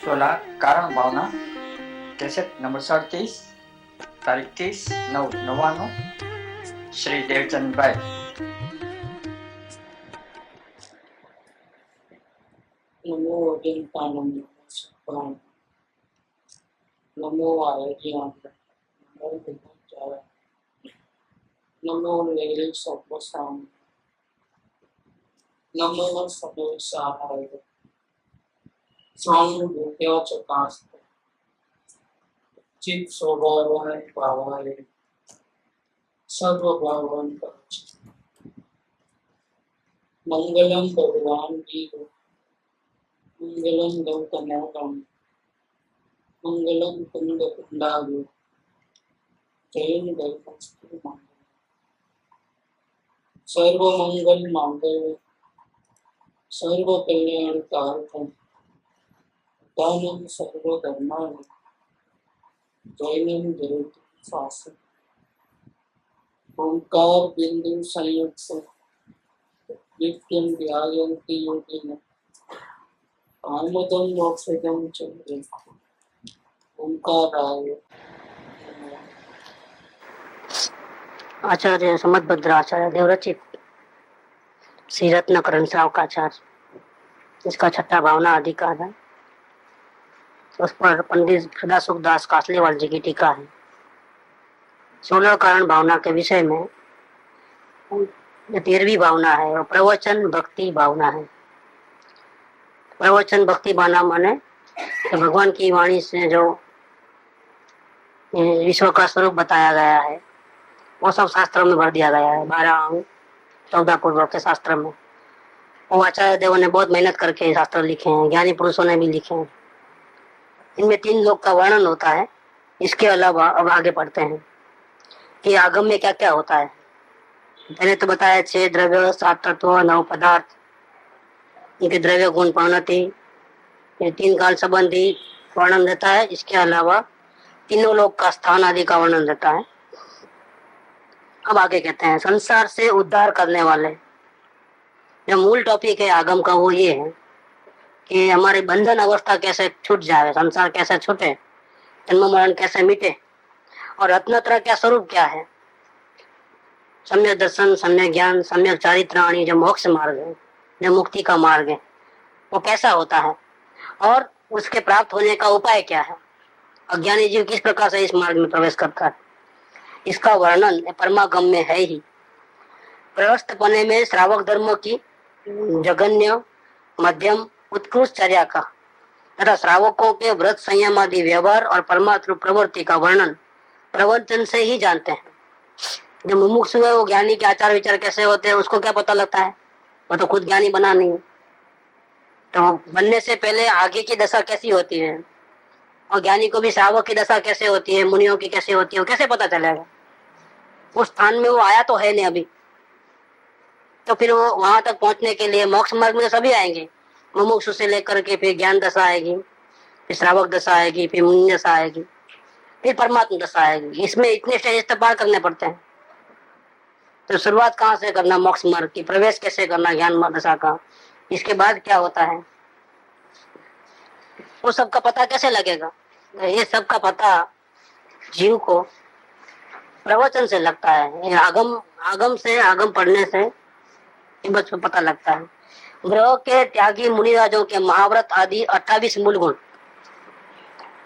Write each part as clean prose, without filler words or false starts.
16 કારણ ભાવના cassette number 37 તારીખ 30/9/99 શ્રી દેવચંદભાઈ. નમો અજંતાનંદ સુખાન નમો આયજ્ઞાન નમો વિદ્યાચાર્ય નમો લેલે સર્વસામ નમો સર્વસાહાય સ્વામી ભૂત્યા ચકાસ્ત ચિત સ્વભાવાય ભાવાય સર્વભાવન કરચ મંગલમ ભગવાન જીવ मंगलम गौतमोदम मंगलम कुंद कुंडालु जयं गौतमस्तु मंगल सर्व मंगल मंगल सर्व कल्याण कारकम दानम सर्व धर्मान जैनम जयतु शासन ओंकार बिंदु संयुक्त नित्यं ध्यायन्ति योगिनः आमोदं मोक्षदं चंद्र ओंकाराय आचार्य समदभद्र आचार्य देवरचित श्री रत्नकरण श्रावकाचार्य, इसका छठा भावना अधिकार है। उस पर पंडित सदासुखदास कासलीवाल जी की टीका है। 16 कारण भावना के विषय में 13वीं भावना है और प्रवचन भक्ति भावना है। प्रवचन भक्ति भावना माने तो भगवान की वाणी से जो विश्व का स्वरूप बताया गया है वो सब शास्त्रों में भर दिया गया है। 12 14 पूर्व के शास्त्र में वो आचार्य देवों ने बहुत मेहनत करके शास्त्र लिखे हैं, ज्ञानी पुरुषों ने भी लिखे हैं। इनमें 3 लोक का वर्णन होता है। इसके अलावा अब आगे पढ़ते हैं कि आगम में क्या क्या होता है। पहले तो बताया 6 द्रव्य, 7 तत्व, 9 पदार्थ, इनके द्रव्य गुण परिणति, ये 3 काल संबंधी वर्णन देता है। इसके अलावा तीनों लोक का स्थान आदि का वर्णन देता है। अब आगे कहते हैं संसार से उद्धार करने वाले। जो मूल टॉपिक है आगम का वो ये है कि हमारी बंधन अवस्था कैसे छूट जाए, संसार कैसे छूटे, जन्म मरण कैसे मिटे और रत्नत्रय क्या स्वरूप क्या है। सम्यक दर्शन, सम्यक ज्ञान, सम्यक चारित्राणी, जो मोक्ष मार्ग है, जो मुक्ति का मार्ग है, वो कैसा होता है और उसके प्राप्त होने का उपाय क्या है। अज्ञानी जीव किस प्रकार से इस मार्ग में प्रवेश करता है, इसका वर्णन परमागम में है ही। प्रवस्थ पने में श्रावक धर्म की जघन्य, मध्यम, उत्कृष्ट चर्या का तथा श्रावकों के व्रत, संयम आदि व्यवहार और परमात्म प्रवृत्ति का वर्णन प्रवचन से ही जानते हैं। जो मुमुक्षु है वो ज्ञानी के आचार विचार कैसे होते हैं उसको क्या पता लगता है, वो तो खुद ज्ञानी बना नहीं है। तो बनने से पहले आगे की दशा कैसी होती है और ज्ञानी को भी श्रावक की दशा कैसे होती है, मुनियों की कैसे होती है, वो कैसे पता चलेगा। उस स्थान में वो आया तो है नहीं अभी, तो फिर वो वहां तक पहुंचने के लिए मोक्ष मार्ग में सभी आएंगे। मुमुक्षु से लेकर के फिर ज्ञान दशा आएगी, फिर श्रावक दशा आएगी, फिर मुनि दशा आएगी, फिर परमात्मा दशा आएगी। इसमें इतने स्टेज तो पार करने पड़ते हैं। तो शुरुआत कहाँ से करना मोक्ष मार्ग की, प्रवेश कैसे करना ज्ञान दशा का, इसके बाद क्या होता है वो सबका पता कैसे लगेगा। ये सब का पता जीव को प्रवचन से लगता है। आगम से, आगम पढ़ने से बस पता लगता है। ग्रह के त्यागी मुनिराजों के महाव्रत आदि 28 मूल गुण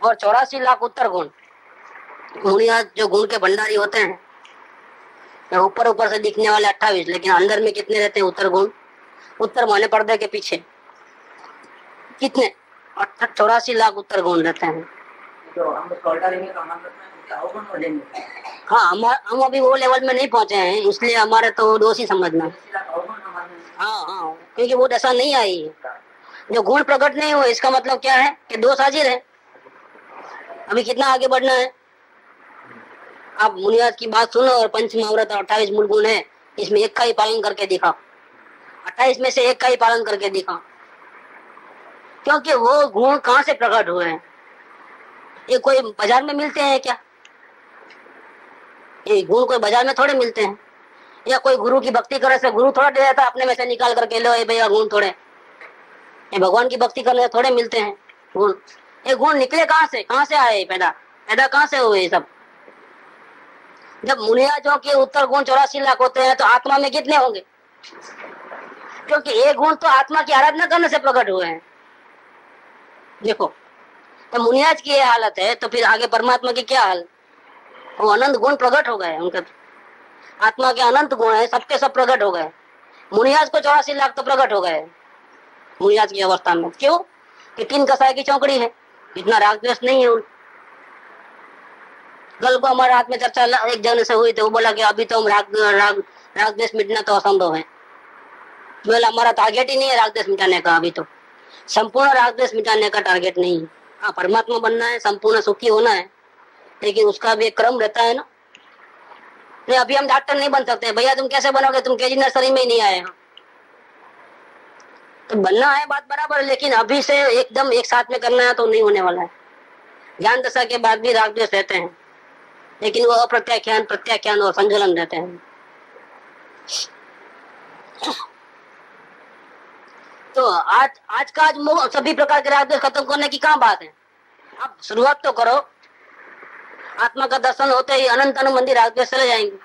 और 84 लाख उत्तर गुण। मुनिराज जो गुण के भंडारी होते हैं, ऊपर ऊपर से दिखने वाले 28, लेकिन अंदर में कितने रहते हैं उत्तर गुण। उत्तर माने पर्दे के पीछे कितने 84 लाख उत्तर गुण रहते हैं। हाँ, हम अभी वो लेवल में नहीं पहुंचे हैं, इसलिए हमारे तो दोष ही समझना। हाँ, क्योंकि वो दशा नहीं आई है। जो गुण प्रकट नहीं हुए इसका मतलब क्या है कि दोष हाजिर है। अभी कितना आगे बढ़ना है। आप मुनियाद की बात सुनो और पंच महाव्रत 28 मूल गुण है, इसमें एक का ही पालन करके दिखाओ, 28 में से एक का ही पालन करके दिखाओ। क्योंकि वो गुण कहाँ से प्रकट हुए हैं, ये कोई बाजार में मिलते हैं क्या? ये गुण कोई बाजार में थोड़े मिलते हैं। या कोई गुरु की भक्ति करे से गुरु थोड़ा दे देता अपने में से निकाल करके लो ये भैया गुण थोड़े। ये भगवान की भक्ति करने से थोड़े मिलते हैं गुण। ये गुण निकले कहाँ से आए? पैदा पैदा कहाँ से हुए ये सब? जब मुनिराजों के उत्तर गुण 84 लाख होते हैं तो आत्मा में कितने होंगे? क्योंकि ये गुण तो आत्मा की आराधना करने से प्रकट हुए हैं। देखो, तो मुनिराज की ये हालत है तो फिर आगे परमात्मा की क्या हाल? वो अनंत गुण प्रकट हो गए उनके, आत्मा के अनंत गुण है, सबके सब प्रकट हो गए। मुनिराज को 84 लाख तो प्रकट हो गए मुनिराज की अवस्था में। क्यों? कि 3 कसाय की चौकड़ी है, इतना राग द्वेष नहीं है उन। कल को हमारे हाथ में चर्चा एक जन से हुई तो वो बोला कि अभी तो हम राग द्वेष मिटना तो असंभव है। बोला हमारा टारगेट ही नहीं है राग द्वेष मिटाने का, अभी तो संपूर्ण राग द्वेष मिटाने का टारगेट नहीं है। हाँ, परमात्मा बनना है, संपूर्ण सुखी होना है, लेकिन उसका भी एक क्रम रहता है ना। नहीं, अभी हम डॉक्टर नहीं बन सकते। भैया तुम कैसे बनोगे? तुम केजी नर्सरी में ही नहीं आए। तो बनना है, बात बराबर, लेकिन अभी से एकदम एक साथ में करना है तो नहीं होने वाला है। ज्ञान दशा के बाद भी राग द्वेष रहते हैं, लेकिन वो अप्रत्याख्यान, प्रत्याख्यान और संजलन रहते हैं। तो आज का सभी प्रकार के राग द्वेष खत्म करने की कहाँ बात है? अब शुरुआत तो करो। आत्मा का दर्शन होते ही अनंत मंदिर राग द्वेष चले जाएंगे।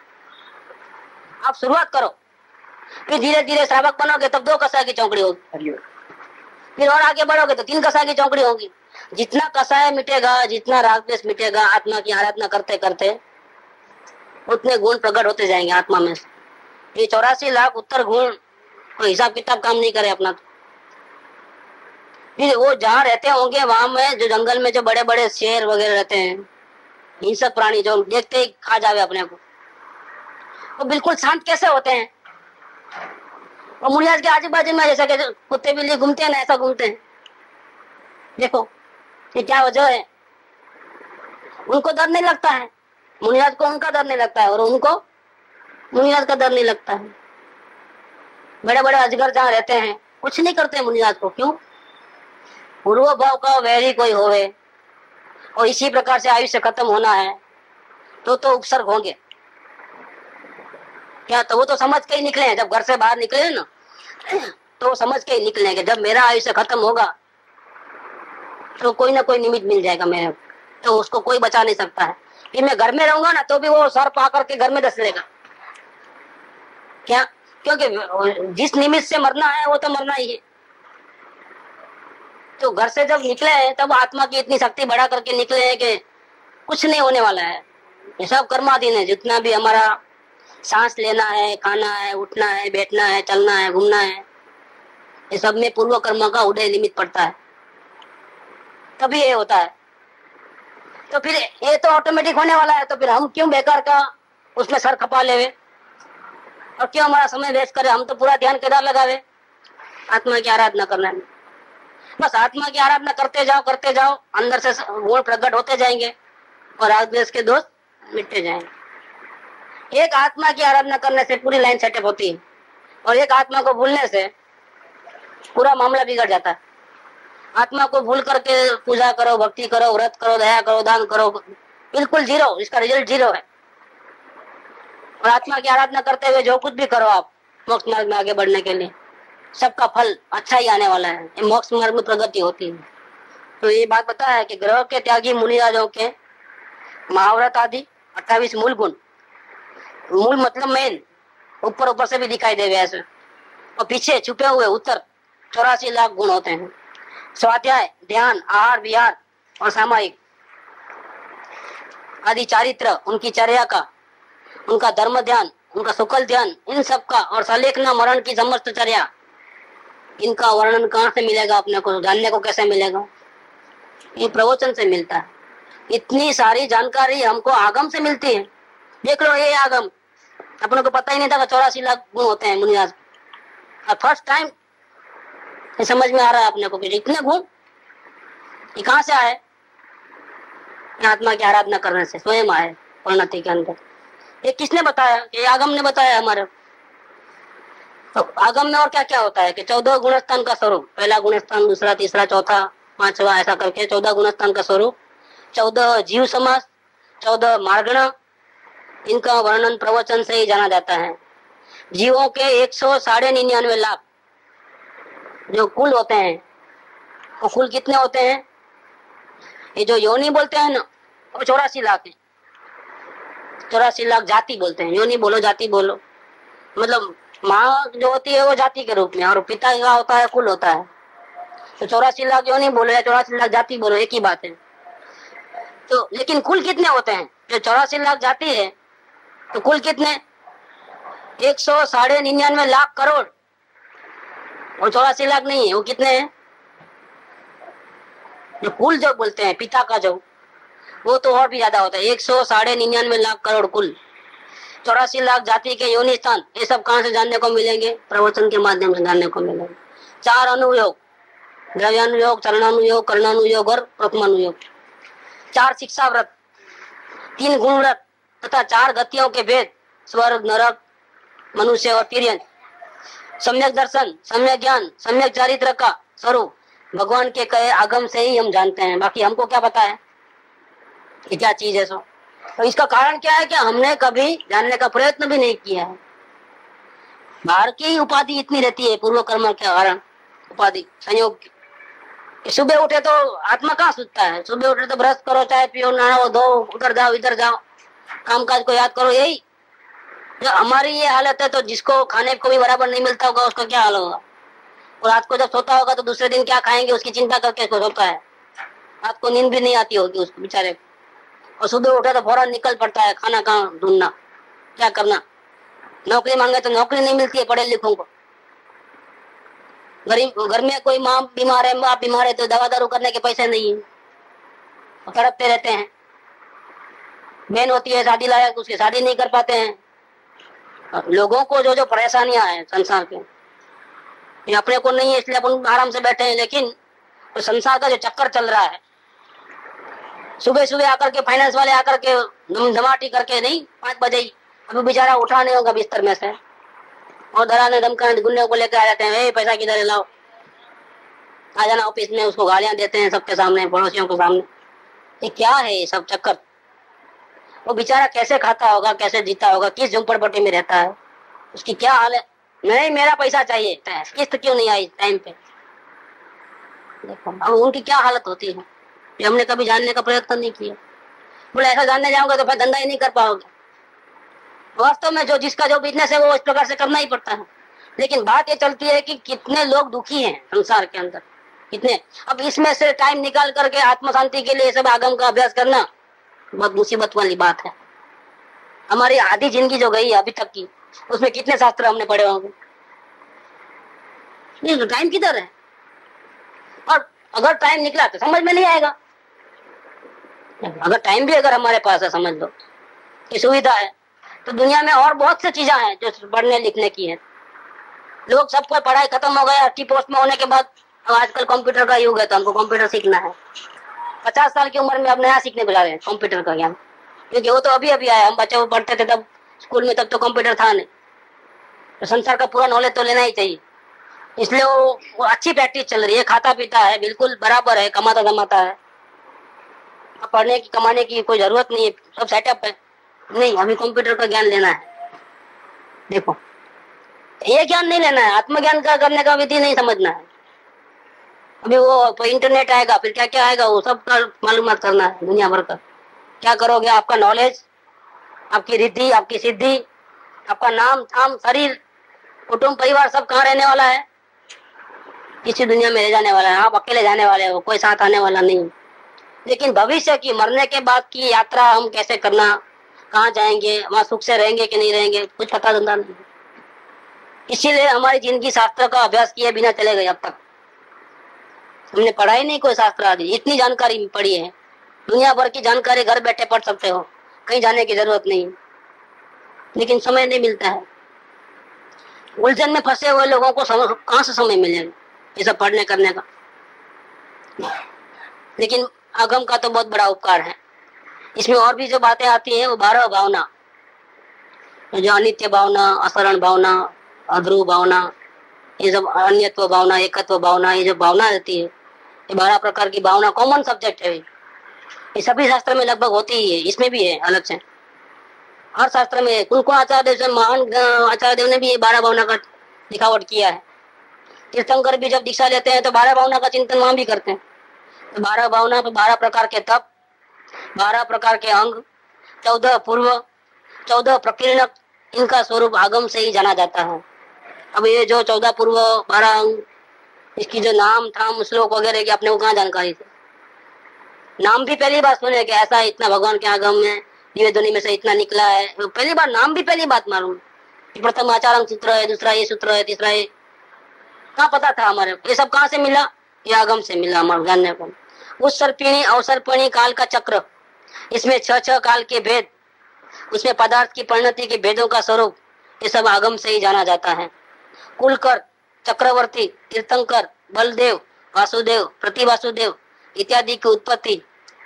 आप शुरुआत करो, फिर धीरे धीरे श्रावक बनोगे तब 2 कसाय की चौकड़ी होगी, फिर और आगे बढ़ोगे तो 3 कसाय की चौकड़ी होगी। जितना कसाय मिटेगा, जितना राग द्वेष मिटेगा, आत्मा की आराधना करते करते उतने गुण प्रकट होते जाएंगे आत्मा में। ये 84 लाख उत्तर गुण कोई हिसाब किताब काम नहीं करे अपना। फिर वो जहाँ रहते होंगे वहां में, जो जंगल में जो बड़े बड़े शेर वगैरह रहते हैं, हिंसक प्राणी जो देखते ही खा जावे अपने को, वो बिल्कुल शांत कैसे होते हैं? और मुनियाज के आजू बाजू में जैसा कि कुत्ते बिल्ली घूमते हैं ना, ऐसा घूमते हैं। देखो ये क्या वजह है? उनको डर नहीं लगता है, मुनियाज को उनका डर नहीं लगता है, और उनको मुनियाज का डर नहीं लगता है। बड़े बड़े अजगर जहाँ रहते हैं कुछ नहीं करते मुनियाज को। क्यों? पूर्व भाव का वैरी कोई होवे और इसी प्रकार से आयुष्य खत्म होना है तो उपसर्ग होंगे क्या? तो वो तो समझ के ही निकले हैं। जब घर से बाहर निकले ना तो समझ के ही निकले कि जब मेरा आयुष्य खत्म होगा तो कोई ना कोई निमित्त मिल जाएगा मेरे, तो उसको कोई बचा नहीं सकता है। कि मैं घर में रहूंगा ना तो भी वो सर पा करके घर में दस लेगा। क्या? क्योंकि जिस निमित्त से मरना है वो तो मरना ही है। तो घर से जब निकले हैं तब आत्मा की इतनी शक्ति बढ़ा करके निकले हैं कि कुछ नहीं होने वाला है। ये सब कर्माधीन है। जितना भी हमारा सांस लेना है, खाना है, उठना है, बैठना है, चलना है, घूमना है, ये सब में पूर्व कर्म का उदय निमित्त पड़ता है, तभी ये होता है। तो फिर ये तो ऑटोमेटिक होने वाला है, तो फिर हम क्यों बेकार का उसमें सर खपा लेवे और क्यों हमारा समय वेस्ट करे? हम तो पूरा ध्यान केदार लगावे आत्मा की आराधना करने में। बस आत्मा की आराधना करते जाओ, अंदर से गुण प्रकट होते जाएंगे और राग द्वेष के दोष मिटते जाएंगे। एक आत्मा की आराधना करने से पूरी लाइन सेटअप होती है, और एक आत्मा को भूलने से पूरा मामला बिगड़ जाता है। आत्मा को भूल करके पूजा करो, भक्ति करो, व्रत करो, दया करो, दान करो, बिल्कुल जीरो, इसका रिजल्ट जीरो है। और आत्मा की आराधना करते हुए जो कुछ भी करो आप मोक्ष मार्ग में आगे बढ़ने के लिए, सबका फल अच्छा ही आने वाला है। मोक्ष मार्ग में प्रगति होती है। तो ये बात बताया है कि ग्रह के त्यागी मुनिराजों के महाव्रत आदि 28 मूल गुण, मूल मतलब मेन, ऊपर ऊपर से भी दिखाई देवे ऐसे, और पीछे छुपे हुए उत्तर 84 लाख गुण होते हैं। स्वाध्याय, ध्यान, आहार विहार और सामायिक आदि चारित्र, उनकी चर्या का, उनका धर्म ध्यान, उनका सुकल ध्यान, इन सब का, और सलेखना मरण की समस्त चर्या, इनका वर्णन कहाँ से मिलेगा? अपने को जानने को कैसे मिलेगा? ये प्रवचन से मिलता है। इतनी सारी जानकारी हमको आगम से मिलती है। देख लो ये आगम, अपने को पता ही नहीं था कि 84 लाख गुण होते हैं मुनिराज। फर्स्ट टाइम ये समझ में आ रहा है अपने को कि इतने गुण ये कहाँ से आए? आत्मा की आराधना करने से स्वयं आए परिणति के अंदर। ये किसने बताया? ये आगम ने बताया हमारे। तो आगम में और क्या क्या होता है कि 14 गुणस्थान का स्वरूप, पहला गुणस्थान, दूसरा, तीसरा, चौथा, पांचवा, ऐसा करके 14 गुणस्थान का स्वरूप, 14 जीव समास, 14 मार्गण, इनका वर्णन प्रवचन से ही जाना जाता है। जीवों के 199 लाख जो कुल होते हैं, वो कुल कितने होते हैं? ये जो योनि बोलते हैं ना, वो 84 लाख है। 84 लाख जाति बोलते हैं, योनि बोलो जाति बोलो, मतलब माँ जो होती है वो जाति के रूप में, और पिता का होता है कुल होता है। तो 84 लाख योनि बोलो या 84 लाख जाति बोलो, एक ही बात है। तो लेकिन कुल कितने होते हैं? जो 84 लाख जाति है तो कुल कितने? 199 करोड़। और 84 लाख नहीं है, वो कितने हैं? जो कुल जो बोलते हैं पिता का जो, वो तो और भी ज्यादा होता है, 199 करोड़ कुल। 84 लाख जाति के योनि स्थान, ये सब कहाँ से जानने को मिलेंगे? प्रवचन के माध्यम से जानने को मिलेंगे। 4 अनुयोग, द्रव्यानुयोग, चरणानुयोग, कर्णानुयोग और प्रथमानुयोग। 4 शिक्षा व्रत, 3 गुण व्रत तथा 4 गतियों के भेद, स्वर्ग, नरक, मनुष्य और तिर्यन। सम्यक दर्शन, सम्यक ज्ञान, सम्यक चारित्र का स्वरूप भगवान के कहे आगम से ही हम जानते हैं, बाकी हमको क्या पता है ये क्या चीज है सो। तो इसका कारण क्या है कि हमने कभी जानने का प्रयत्न भी नहीं किया है। बाहर की उपाधि इतनी रहती है पूर्व कर्म के कारण, उपाधि संयोग की। सुबह उठे तो आत्मा कहाँ सुनता है? सुबह उठे तो ब्रश करो, चाय पियो, नहाओ धो, उधर जाओ इधर जाओ, कामकाज को याद करो, यही। जब हमारी ये हालत है तो जिसको खाने को भी बराबर नहीं मिलता होगा उसका क्या हाल होगा? और रात को जब सोता होगा तो दूसरे दिन क्या खाएंगे उसकी चिंता करके सोता है। रात को नींद भी नहीं आती होगी उसको बेचारे को, और सुबह उठे तो फौरन निकल पड़ता है खाना कहाँ ढूंढना, क्या करना। नौकरी मांगे तो नौकरी नहीं मिलती है पढ़े लिखों को। गरीब घर में कोई माँ बीमार है, बाप बीमार है तो दवा दारू करने के पैसे नहीं है, तड़पते रहते हैं। बहन होती है शादी लायक, उसकी शादी नहीं कर पाते हैं। लोगों को जो जो परेशानियां हैं संसार के, ये अपने को नहीं है इसलिए अपन आराम से बैठे हैं, लेकिन तो संसार का जो चक्कर चल रहा है, सुबह सुबह आकर के फाइनेंस वाले आकर के धमाटी करके, नहीं 5 बजे ही, अभी बेचारा उठा नहीं होगा बिस्तर में से, और डराने धमकाने गुंडे को लेकर आ जाते हैं, पैसा किधर है लाओ, आ जाना ऑफिस में। उसको गालियां देते हैं सबके सामने, पड़ोसियों के सामने। ये क्या है ये सब चक्कर? वो बेचारा कैसे खाता होगा, कैसे जीता होगा, किस झुंपड़पट्टी में रहता है, उसकी क्या हाल है? नहीं मेरा पैसा चाहिए, किस्त क्यों नहीं आई टाइम पे? देखो अब उनकी क्या हालत होती है, ये हमने कभी जानने का प्रयत्न नहीं किया। बोले ऐसा जानने जाओगे तो फिर धंधा ही नहीं कर पाओगे। वास्तव में जो जिसका जो बिजनेस है वो इस प्रकार से करना ही पड़ता है। लेकिन बात ये चलती है कि कितने लोग दुखी हैं संसार के अंदर, कितने। अब इसमें से टाइम निकाल करके आत्म शांति के लिए सब आगम का अभ्यास करना बहुत मुसीबत वाली बात है। हमारी आधी जिंदगी जो गई अभी तक की, उसमें कितने शास्त्र हमने पढ़े होंगे, नहीं टाइम किधर है? और अगर टाइम निकला तो समझ में नहीं आएगा। अगर टाइम भी अगर हमारे पास है, समझ लो कि सुविधा है, तो दुनिया में और बहुत सी चीजें हैं जो पढ़ने लिखने की है। लोग सबको पढ़ाई खत्म हो गया 80 पोस्ट में होने के बाद, आजकल कंप्यूटर का युग है तो हमको कंप्यूटर सीखना है। 50 साल की उम्र में अब नया सीखने को जा रहे हैं कंप्यूटर का ज्ञान, क्योंकि वो तो अभी अभी आया। हम बच्चे पढ़ते थे तब स्कूल में, तब तो कंप्यूटर था नहीं। तो संसार का पूरा नॉलेज तो लेना ही चाहिए, इसलिए वो अच्छी प्रैक्टिस चल रही है। खाता पीता है बिल्कुल बराबर है, कमाता जमाता है, अब पढ़ने की कमाने की कोई जरूरत नहीं है, सब सेटअप है। नहीं अभी कंप्यूटर का ज्ञान लेना है। देखो ये ज्ञान नहीं लेना है, आत्मज्ञान का करने का विधि नहीं समझना है। अभी वो तो इंटरनेट आएगा, फिर क्या क्या आएगा वो सब का मालूमात करना है दुनिया भर का। क्या करोगे? आपका नॉलेज, आपकी रिद्धि, आपकी सिद्धि, आपका नाम धाम, शरीर, कुटुंब परिवार सब कहाँ रहने वाला है? इसी दुनिया में रह जाने वाला है। आप अकेले जाने वाले हो, कोई साथ आने वाला नहीं। लेकिन भविष्य की, मरने के बाद की यात्रा हम कैसे करना, कहाँ जाएंगे, वहां सुख से रहेंगे कि नहीं रहेंगे, कुछ पता धंधा नहीं। इसीलिए हमारी जिंदगी शास्त्र का अभ्यास किए बिना चले गए। अब तक हमने पढ़ा ही नहीं कोई शास्त्र आदि। इतनी जानकारी पड़ी है, दुनिया भर की जानकारी घर बैठे पढ़ सकते हो, कहीं जाने की जरूरत नहीं। लेकिन समय नहीं मिलता है। उलझन में फंसे हुए लोगों को कहाँ से समय मिलेगा ये सब पढ़ने करने का? लेकिन आगम का तो बहुत बड़ा उपकार है। इसमें और भी जो बातें आती है वो 12 भावना, जो अनित्य भावना, असरण भावना, अध्रुव भावना, ये सब अन्यत्व भावना, एकत्व भावना, ये जो भावना रहती है, ये 12 प्रकार की भावना कॉमन सब्जेक्ट है। ये सभी शास्त्र में लगभग होती ही है, इसमें भी है अलग से। हर शास्त्र में कुल आचार्य देव, महान आचार्य देव ने भी ये 12 भावना का लिखावट किया है। तीर्थंकर भी जब दीक्षा लेते हैं तो 12 भावना का चिंतन वहां भी करते हैं। 12 भावना पे 12 प्रकार के तप, 12 प्रकार के अंग, 14 पूर्व, 14 प्रकीर्णक, इनका स्वरूप आगम से ही जाना जाता है। अब ये जो 14 पूर्व, 12 अंग, इसकी जो नाम थाम श्लोक वगैरह की अपने को कहाँ जानकारी थी? नाम भी पहली बार सुने कि ऐसा इतना भगवान के आगम में दिव्य ध्वनि में से इतना निकला है, पहली बार नाम भी पहली बात मालूम। प्रथम आचारंग सूत्र है, दूसरा ये सूत्र है, तीसरा ये कहाँ पता था हमारे? ये सब कहाँ से मिला? ये आगम से मिला हमारे जानने को। उस सर्पिणी अवसर्पिणी काल का चक्र, इसमें 6 काल के भेद, उसमें पदार्थ की परिणति के भेदों का स्वरूप, ये सब आगम से ही जाना जाता है। कुलकर, चक्रवर्ती, तीर्थंकर, बलदेव, वासुदेव, प्रतिवासुदेव इत्यादि की उत्पत्ति,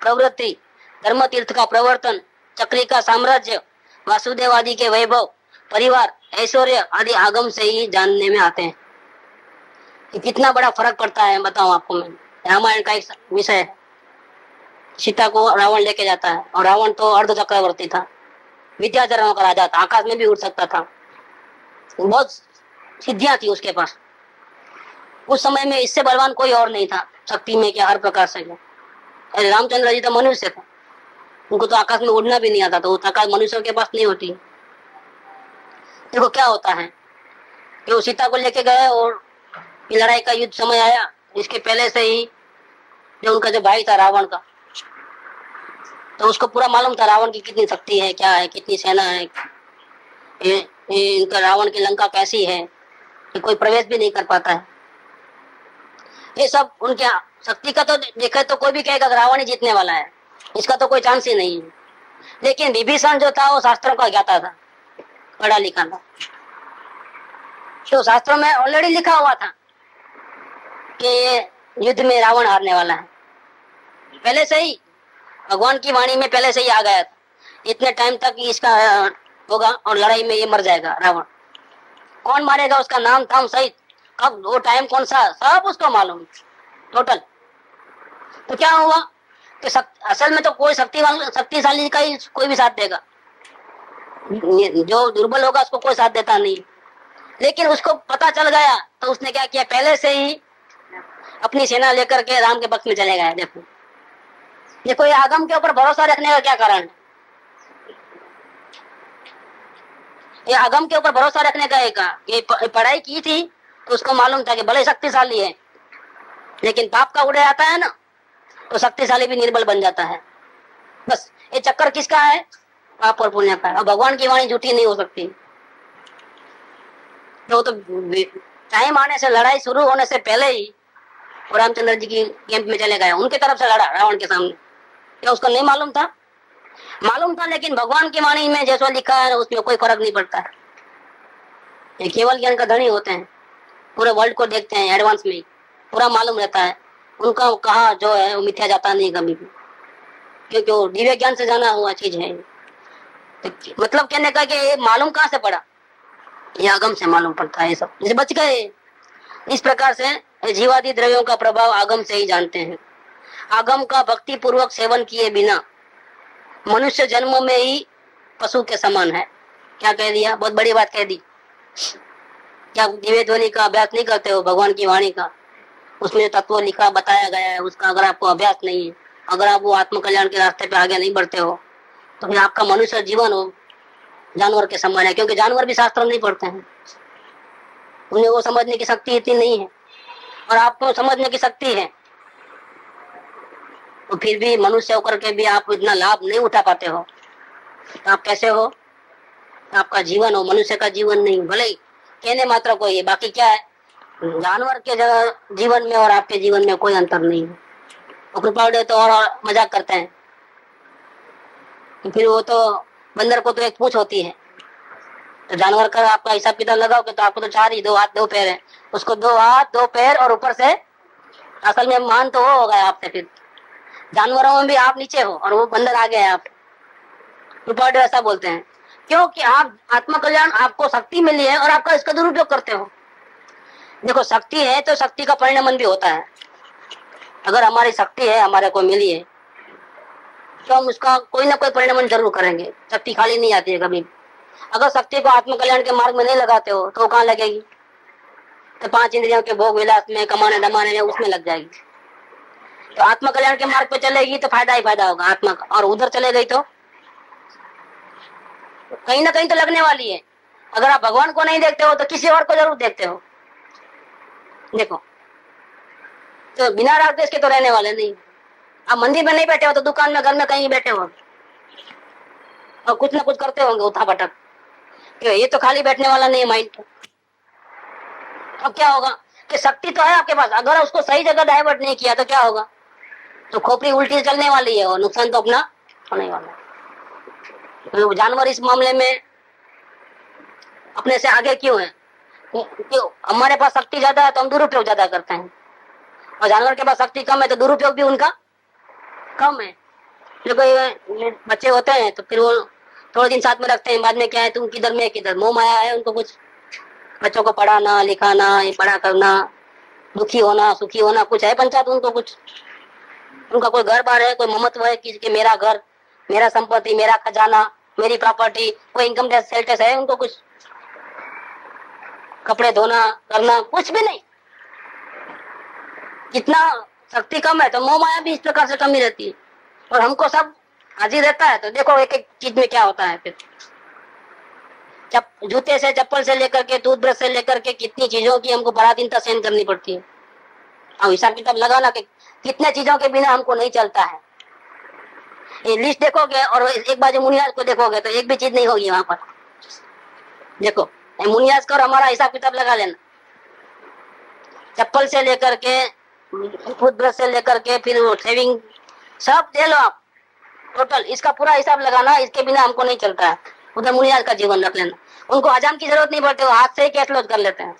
प्रवृत्ति, धर्म तीर्थ का प्रवर्तन, चक्री का साम्राज्य, वासुदेव आदि के वैभव, परिवार, ऐश्वर्य आदि आगम से ही जानने में आते हैं। कि कितना बड़ा फर्क पड़ता है बताऊं आपको मैं। रामायण का एक विषय है, सीता को रावण लेके जाता है और रावण तो अर्ध चक्रवर्ती था, विद्याधरों का राजा था, आकाश में भी उड़ सकता था, बहुत सिद्धियां थी उसके पास। उस समय में इससे बलवान कोई और नहीं था, शक्ति में क्या हर प्रकार से क्या। अरे रामचंद्र जी तो मनुष्य थे, उनको तो आकाश में उड़ना भी नहीं आता, तो ताकत मनुष्य के पास नहीं होती। देखो क्या होता है कि वो सीता को लेके गए और लड़ाई का युद्ध समय आया, इसके पहले से ही जो उनका जो भाई था रावण का, तो उसको पूरा मालूम था रावण की कितनी शक्ति है, क्या है, कितनी सेना है, ये इनका रावण की लंका कैसी है कि कोई प्रवेश भी नहीं कर पाता है। ये सब उनके शक्ति का तो देखे तो कोई भी कहेगा रावण ही जीतने वाला है, इसका तो कोई चांस ही नहीं है। लेकिन विभीषण जो था वो शास्त्रों का ज्ञाता था, पढ़ा लिखा था, तो शास्त्रों में ऑलरेडी लिखा हुआ था कि ये युद्ध में रावण हारने वाला है। पहले से ही भगवान की वाणी में पहले से ही आ गया था, इतने टाइम तक इसका होगा और लड़ाई में ये मर जाएगा रावण। कौन मारेगा उसका नाम थाम सहित, कब, वो टाइम कौन सा, सब उसको मालूम टोटल। तो क्या हुआ कि असल में तो कोई शक्तिशाली का ही कोई भी साथ देगा, जो दुर्बल होगा उसको कोई साथ देता नहीं। लेकिन उसको पता चल गया तो उसने क्या किया, पहले से ही अपनी सेना लेकर के राम के पक्ष में चले गए। देखो ये आगम के ऊपर भरोसा रखने का क्या कारण है? ये आगम के ऊपर भरोसा रखने का एक ये पढ़ाई की थी तो उसको मालूम था कि भले शक्तिशाली है, लेकिन पाप का उड़े आता है ना, तो शक्तिशाली भी निर्बल बन जाता है। बस ये चक्कर किसका है? पाप और पुण्य का है। और भगवान की वाणी झूठी नहीं हो सकती। तो टाइम आने से, लड़ाई शुरू होने से पहले ही रामचंद्र जी की कैंप में चले गए, उनके तरफ से लड़ा रावण के सामने। क्या उसको नहीं मालूम था? मालूम था, लेकिन भगवान की वाणी में जैसा लिखा है उसमें कोई फर्क नहीं पड़ता है। ये केवल ज्ञान का धनी होते हैं, पूरे वर्ल्ड को देखते हैं एडवांस में, पूरा मालूम रहता है उनका कहा जो है वो मिथ्या जाता नहीं कभी भी, क्योंकि वो दिव्य ज्ञान से जाना हुआ चीज है। तो मतलब कहने का कि ये मालूम कहाँ से पड़ा? ये आगम से मालूम पड़ता है। ये सब इसे बच गए। इस प्रकार से जीवादि द्रव्यों का प्रभाव आगम से ही जानते हैं। आगम का भक्ति पूर्वक सेवन किए बिना मनुष्य जन्म में ही पशु के समान है। क्या कह दिया? बहुत बड़ी बात कह दी। क्या दिव्य ध्वनि का अभ्यास नहीं करते हो? भगवान की वाणी का, उसमें तत्व लिखा बताया गया है, उसका अगर आपको अभ्यास नहीं है, अगर आप वो आत्म कल्याण के रास्ते पे आगे नहीं बढ़ते हो, तो फिर आपका मनुष्य जीवन हो जानवर के समान है। क्योंकि जानवर भी शास्त्र नहीं पढ़ते हैं, उन्हें वो समझने की शक्ति इतनी नहीं है, और आपको समझने की शक्ति है, तो फिर भी मनुष्य होकर के भी आप इतना लाभ नहीं उठा पाते हो। तो आप कैसे हो? आपका जीवन हो, मनुष्य का जीवन नहीं। भले ही कहने मात्र को ये, बाकी क्या है, जानवर के जीवन में और आपके जीवन में कोई अंतर नहीं है। वो कृपालु तो और मजाक करते हैं, फिर वो तो बंदर को तो एक पूंछ होती है, तो जानवर का आपका हिसाब किताब लगाओगे तो आपको तो 4 ही, 2 हाथ 2 पैर है, उसको 2 हाथ 2 पैर और ऊपर से असल में मान तो वो हो गया आपसे। फिर जानवरों में भी आप नीचे हो और वो बंदर आगे है। आप कृपालु ऐसा बोलते हैं क्योंकि आप आत्म कल्याण, आपको शक्ति मिली है और आपका इसका दुरुपयोग करते हो। देखो शक्ति है तो शक्ति का परिणमन भी होता है। अगर हमारी शक्ति है, हमारे को मिली है, तो हम उसका कोई ना कोई परिणमन जरूर करेंगे। शक्ति खाली नहीं आती है कभी। अगर शक्ति को आत्म कल्याण के मार्ग में नहीं लगाते हो तो कहाँ लगेगी? तो 5 इंद्रियों के भोग विलास में, कमाने दमाने में, उसमें लग जाएगी। तो आत्म कल्याण के मार्ग पे चलेगी तो फायदा ही फायदा होगा आत्मा का, और उधर चले गई तो कहीं ना कहीं तो लगने वाली है। अगर आप भगवान को नहीं देखते हो तो किसी और को जरूर देखते हो। देखो, तो बिना राग देश के तो रहने वाले नहीं। आप मंदिर में नहीं बैठे हो तो दुकान में, घर में, कहीं बैठे हो और कुछ ना कुछ करते होंगे उठा पटक। ये तो खाली बैठने वाला नहीं है माइंड। अब क्या होगा कि शक्ति तो है आपके पास, अगर उसको सही जगह डाइवर्ट नहीं किया तो क्या होगा, तो खोपड़ी उल्टी चलने वाली है और नुकसान तो अपना होने वाला है। तो जानवर इस मामले में अपने से आगे क्यों है? क्यों? हमारे पास शक्ति ज्यादा है तो हम दुरुपयोग ज्यादा करते हैं, और जानवर के पास शक्ति कम है तो दुरुपयोग भी उनका कम है। जो कोई बच्चे होते हैं तो फिर वो थोड़े दिन साथ में रखते हैं, बाद में क्या है, तुम किधर मैं किधर, मोह माया है उनको। कुछ बच्चों को पढ़ाना लिखाना, ये बड़ा करना, दुखी होना सुखी होना, कुछ है पंचायत उनको। कुछ उनका कोई घर बार है, कोई ममत्व है कि मेरा घर, मेरा संपत्ति, मेरा खजाना, मेरी प्रॉपर्टी, कोई इनकम टैक्स सेल टैक्स है उनको? कुछ कपड़े धोना करना कुछ भी नहीं। कितना शक्ति कम है तो मोह माया भी इस प्रकार से कमी रहती है, और हमको सब हाजिर रहता है। तो देखो एक एक चीज में क्या होता है फिर, जूते से, चप्पल से लेकर के, टूथब्रश से लेकर के, कितनी चीजों की हमको पराधीनता सहन करनी पड़ती है। अब हिसाब किताब लगाना कि कितने चीजों के बिना हमको नहीं चलता है। ये लिस्ट देखोगे और एक बाजू मुनियाज को देखोगे तो एक भी चीज नहीं होगी वहां पर। देखो मुनियाज का और हमारा हिसाब किताब लगा लेना, चप्पल से लेकर के, टूथब्रश से लेकर के, फिर वो सेविंग सब दे लो आप, टोटल इसका पूरा हिसाब लगाना, इसके बिना हमको नहीं चलता है। उधर मुनियाज का जीवन रख लेना, उनको हजाम की जरूरत नहीं पड़ती, वो हाथ से ही कैश क्लोज कर लेते हैं।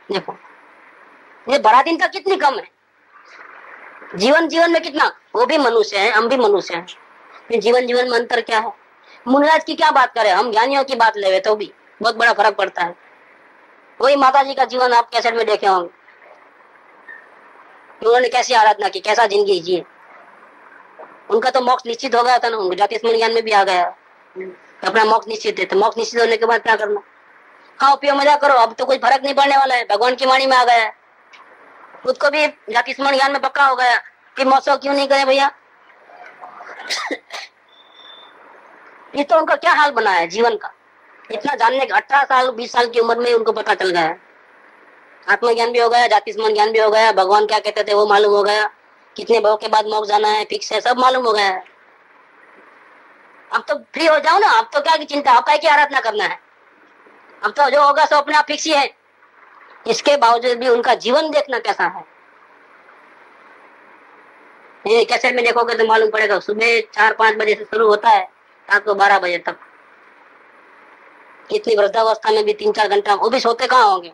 देखो ये पराधीनता कितनी कम है। जीवन में कितना, वो भी मनुष्य है, हम भी मनुष्य हैं, फिर जीवन में अंतर क्या है? मुनिराज की क्या बात करें, हम ज्ञानियों की बात लेवे तो भी बहुत बड़ा फर्क पड़ता है। वही माता जी का जीवन आप कैसेट में देखे होंगे, उन्होंने कैसी आराधना की, कैसा जिंदगी जिए। उनका तो मोक्ष निश्चित हो गया था ना, उनको जाति स्मरण ज्ञान में भी आ गया, अपना मोक्ष निश्चित है। तो मोक्ष निश्चित होने के बाद क्या करना, खाओ पियो मजा करो, अब तो कोई फर्क नहीं पड़ने वाला है, भगवान की वाणी में आ गया है। खुद को भी जाति स्मरण ज्ञान में पक्का हो गया कि महोत्सव क्यों नहीं करे भैया। ये तो उनका क्या हाल बना है जीवन का, इतना जानने का। 18 साल 20 साल की उम्र में उनको पता चल गया, आत्मज्ञान भी हो गया, जाति स्मरण ज्ञान भी हो गया, भगवान क्या कहते थे वो मालूम हो गया, कितने भाव के बाद मोक्ष जाना है फिक्स है, सब मालूम हो गया है। अब तो फ्री हो जाओ ना, अब तो क्या की चिंता, अब क्या की आराधना करना है, अब तो जो होगा सो अपने आप फिक्स ही है। इसके बावजूद भी उनका जीवन देखना कैसा है, ये कैसे में देखोगे तो मालूम पड़ेगा। सुबह 4-5 बजे से शुरू होता है, रात को 12 बजे तक। इतनी वृद्धावस्था में भी 3-4 घंटा, वो भी सोते कहाँ होंगे।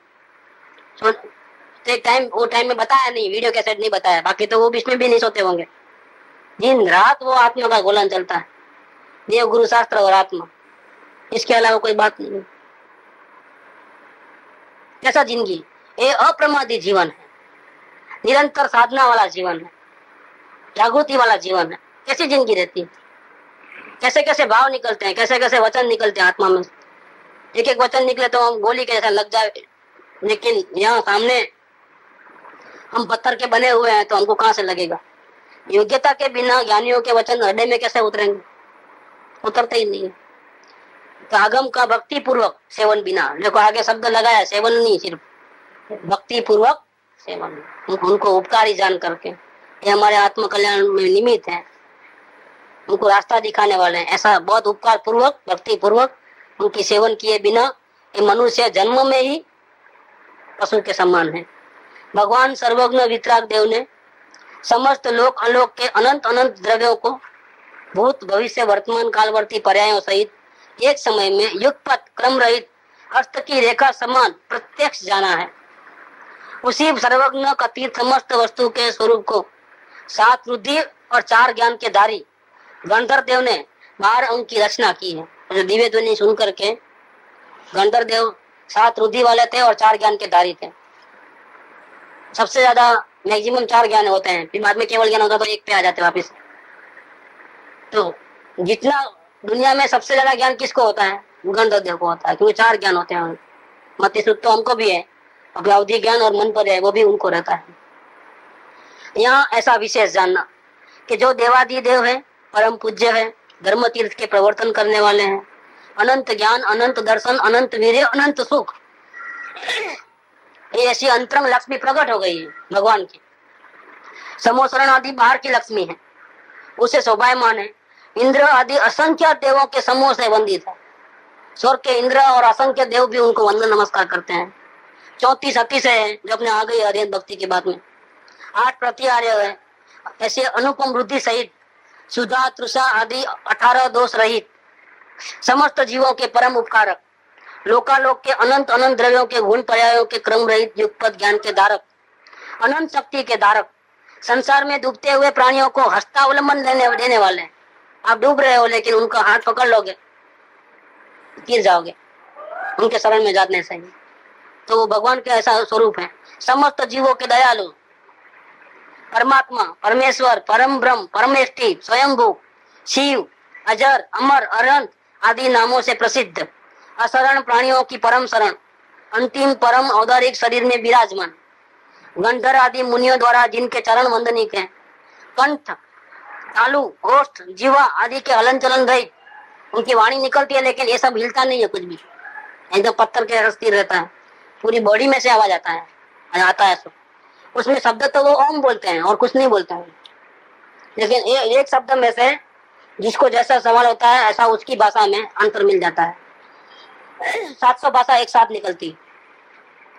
वो टाइम में बताया नहीं, वीडियो कैसेट नहीं बताया, बाकी तो वो बीच में भी नहीं सोते होंगे। दिन रात वो आत्मा का गोलन चलता है, देव गुरु शास्त्र और आत्मा, इसके अलावा कोई बात नहीं। कैसा जिंदगी, ये अप्रमादी जीवन है, निरंतर साधना वाला जीवन है, जागृति वाला जीवन है। कैसी जिंदगी रहती है, कैसे कैसे भाव निकलते हैं, कैसे कैसे वचन निकलते हैं आत्मा में। एक एक वचन निकले तो हम गोली के जैसा लग जाए, लेकिन यहाँ सामने हम पत्थर के बने हुए हैं तो हमको कहाँ से लगेगा। योग्यता के बिना ज्ञानियों के वचन हृदय में कैसे उतरेंगे, उतरते ही नहीं है। तो आगम का भक्ति पूर्वक सेवन बिना, देखो आगे शब्द लगाया, सेवन नहीं, सिर्फ भक्ति पूर्वक सेवन, उनको उपकारी जान करके, ये हमारे आत्म कल्याण में निमित्त है, उनको रास्ता दिखाने वाले हैं। ऐसा बहुत उपकार पूर्वक भक्ति पूर्वक उनकी सेवन किए बिना ये मनुष्य जन्म में ही पशु के समान है। भगवान सर्वज्ञ वितराग देव ने समस्त लोक अलोक के अनंत अनंत द्रव्यों को भूत भविष्य वर्तमान कालवर्ती पर्यायों सहित एक समय में युगपत क्रम रहित हस्त की रेखा समान प्रत्यक्ष जाना है। उसी सर्वज्ञ कथित समस्त वस्तु के स्वरूप को 7 रुद्धि और 4 ज्ञान के धारी गंधर्व देव ने 12 अंक की रचना की है। तो दिव्य ध्वनि सुन करके गंधर्व देव 7 रुद्धि वाले थे और 4 ज्ञान के धारी थे। सबसे ज्यादा मैक्सिमम 4 ज्ञान होते हैं, फिर बाद में केवल ज्ञान होता तो 1 पे आ जाते वापिस। तो जितना दुनिया में सबसे ज्यादा ज्ञान किसको होता है, गंधर्व देव को होता है, क्योंकि 4 ज्ञान होते हैं। मति सुख तो हमको भी है, अभी अवधि ज्ञान और मन पर है, वो भी उनको रहता है। यहाँ ऐसा विशेष जानना कि जो देवादि देव है, परम पूज्य है, धर्म तीर्थ के प्रवर्तन करने वाले हैं, अनंत ज्ञान, अनंत दर्शन, अनंत वीर्य, अनंत सुख, ये ऐसी अंतरंग लक्ष्मी प्रकट हो गई है भगवान की। समोसरण आदि बाहर की लक्ष्मी है, उसे शोभायमान है। इंद्र आदि असंख्य देवों के समूह से वंदित है। स्वर्ग के इंद्र और असंख्य देव भी उनको वंदन नमस्कार करते हैं। 34 अति से है जो अपने आ गई हरियन भक्ति की बात में। 8 प्रत्यार्य है, ऐसे अनुपम वृद्धि सहित सुधा तृषा आदि 18 दोष रहित, समस्त जीवों के परम उपकारक, लोकालोक के अनंत अनंत द्रव्यों के गुण पर्यायों के क्रम रहित युगपद ज्ञान के धारक, अनंत शक्ति के धारक, संसार में डूबते हुए प्राणियों को हस्तावलंबन देने वाले। आप डूब रहे हो लेकिन उनका हाथ पकड़ लोगे, गिर जाओगे उनके शरण में जाने से। तो वो भगवान का ऐसा स्वरूप है। समस्त जीवों के दयालु, परमात्मा, परमेश्वर, परम ब्रह्म, परमेष्टि, स्वयंभू, शिव, अजर, अमर, अनंत आदि नामों से प्रसिद्ध, अशरण प्राणियों की परम शरण, अंतिम परम औदारिक शरीर में विराजमान, गंधर आदि मुनियों द्वारा जिनके चरण वंदनीक हैं, कंठ, तालु, ओष्ठ, जीवा आदि के हलन चलन रहित, उनकी वाणी निकलती है लेकिन ये सब हिलता नहीं है कुछ भी, एकदम पत्थर के तरह स्थिर रहता है। पूरी बॉडी में से आवाज आता है सब। उसमें शब्द तो वो ओम बोलते हैं और कुछ नहीं बोलते हैं, लेकिन एक शब्द में से जिसको जैसा सवाल होता है ऐसा उसकी भाषा में अंतर मिल जाता है। 700 भाषा एक साथ निकलती।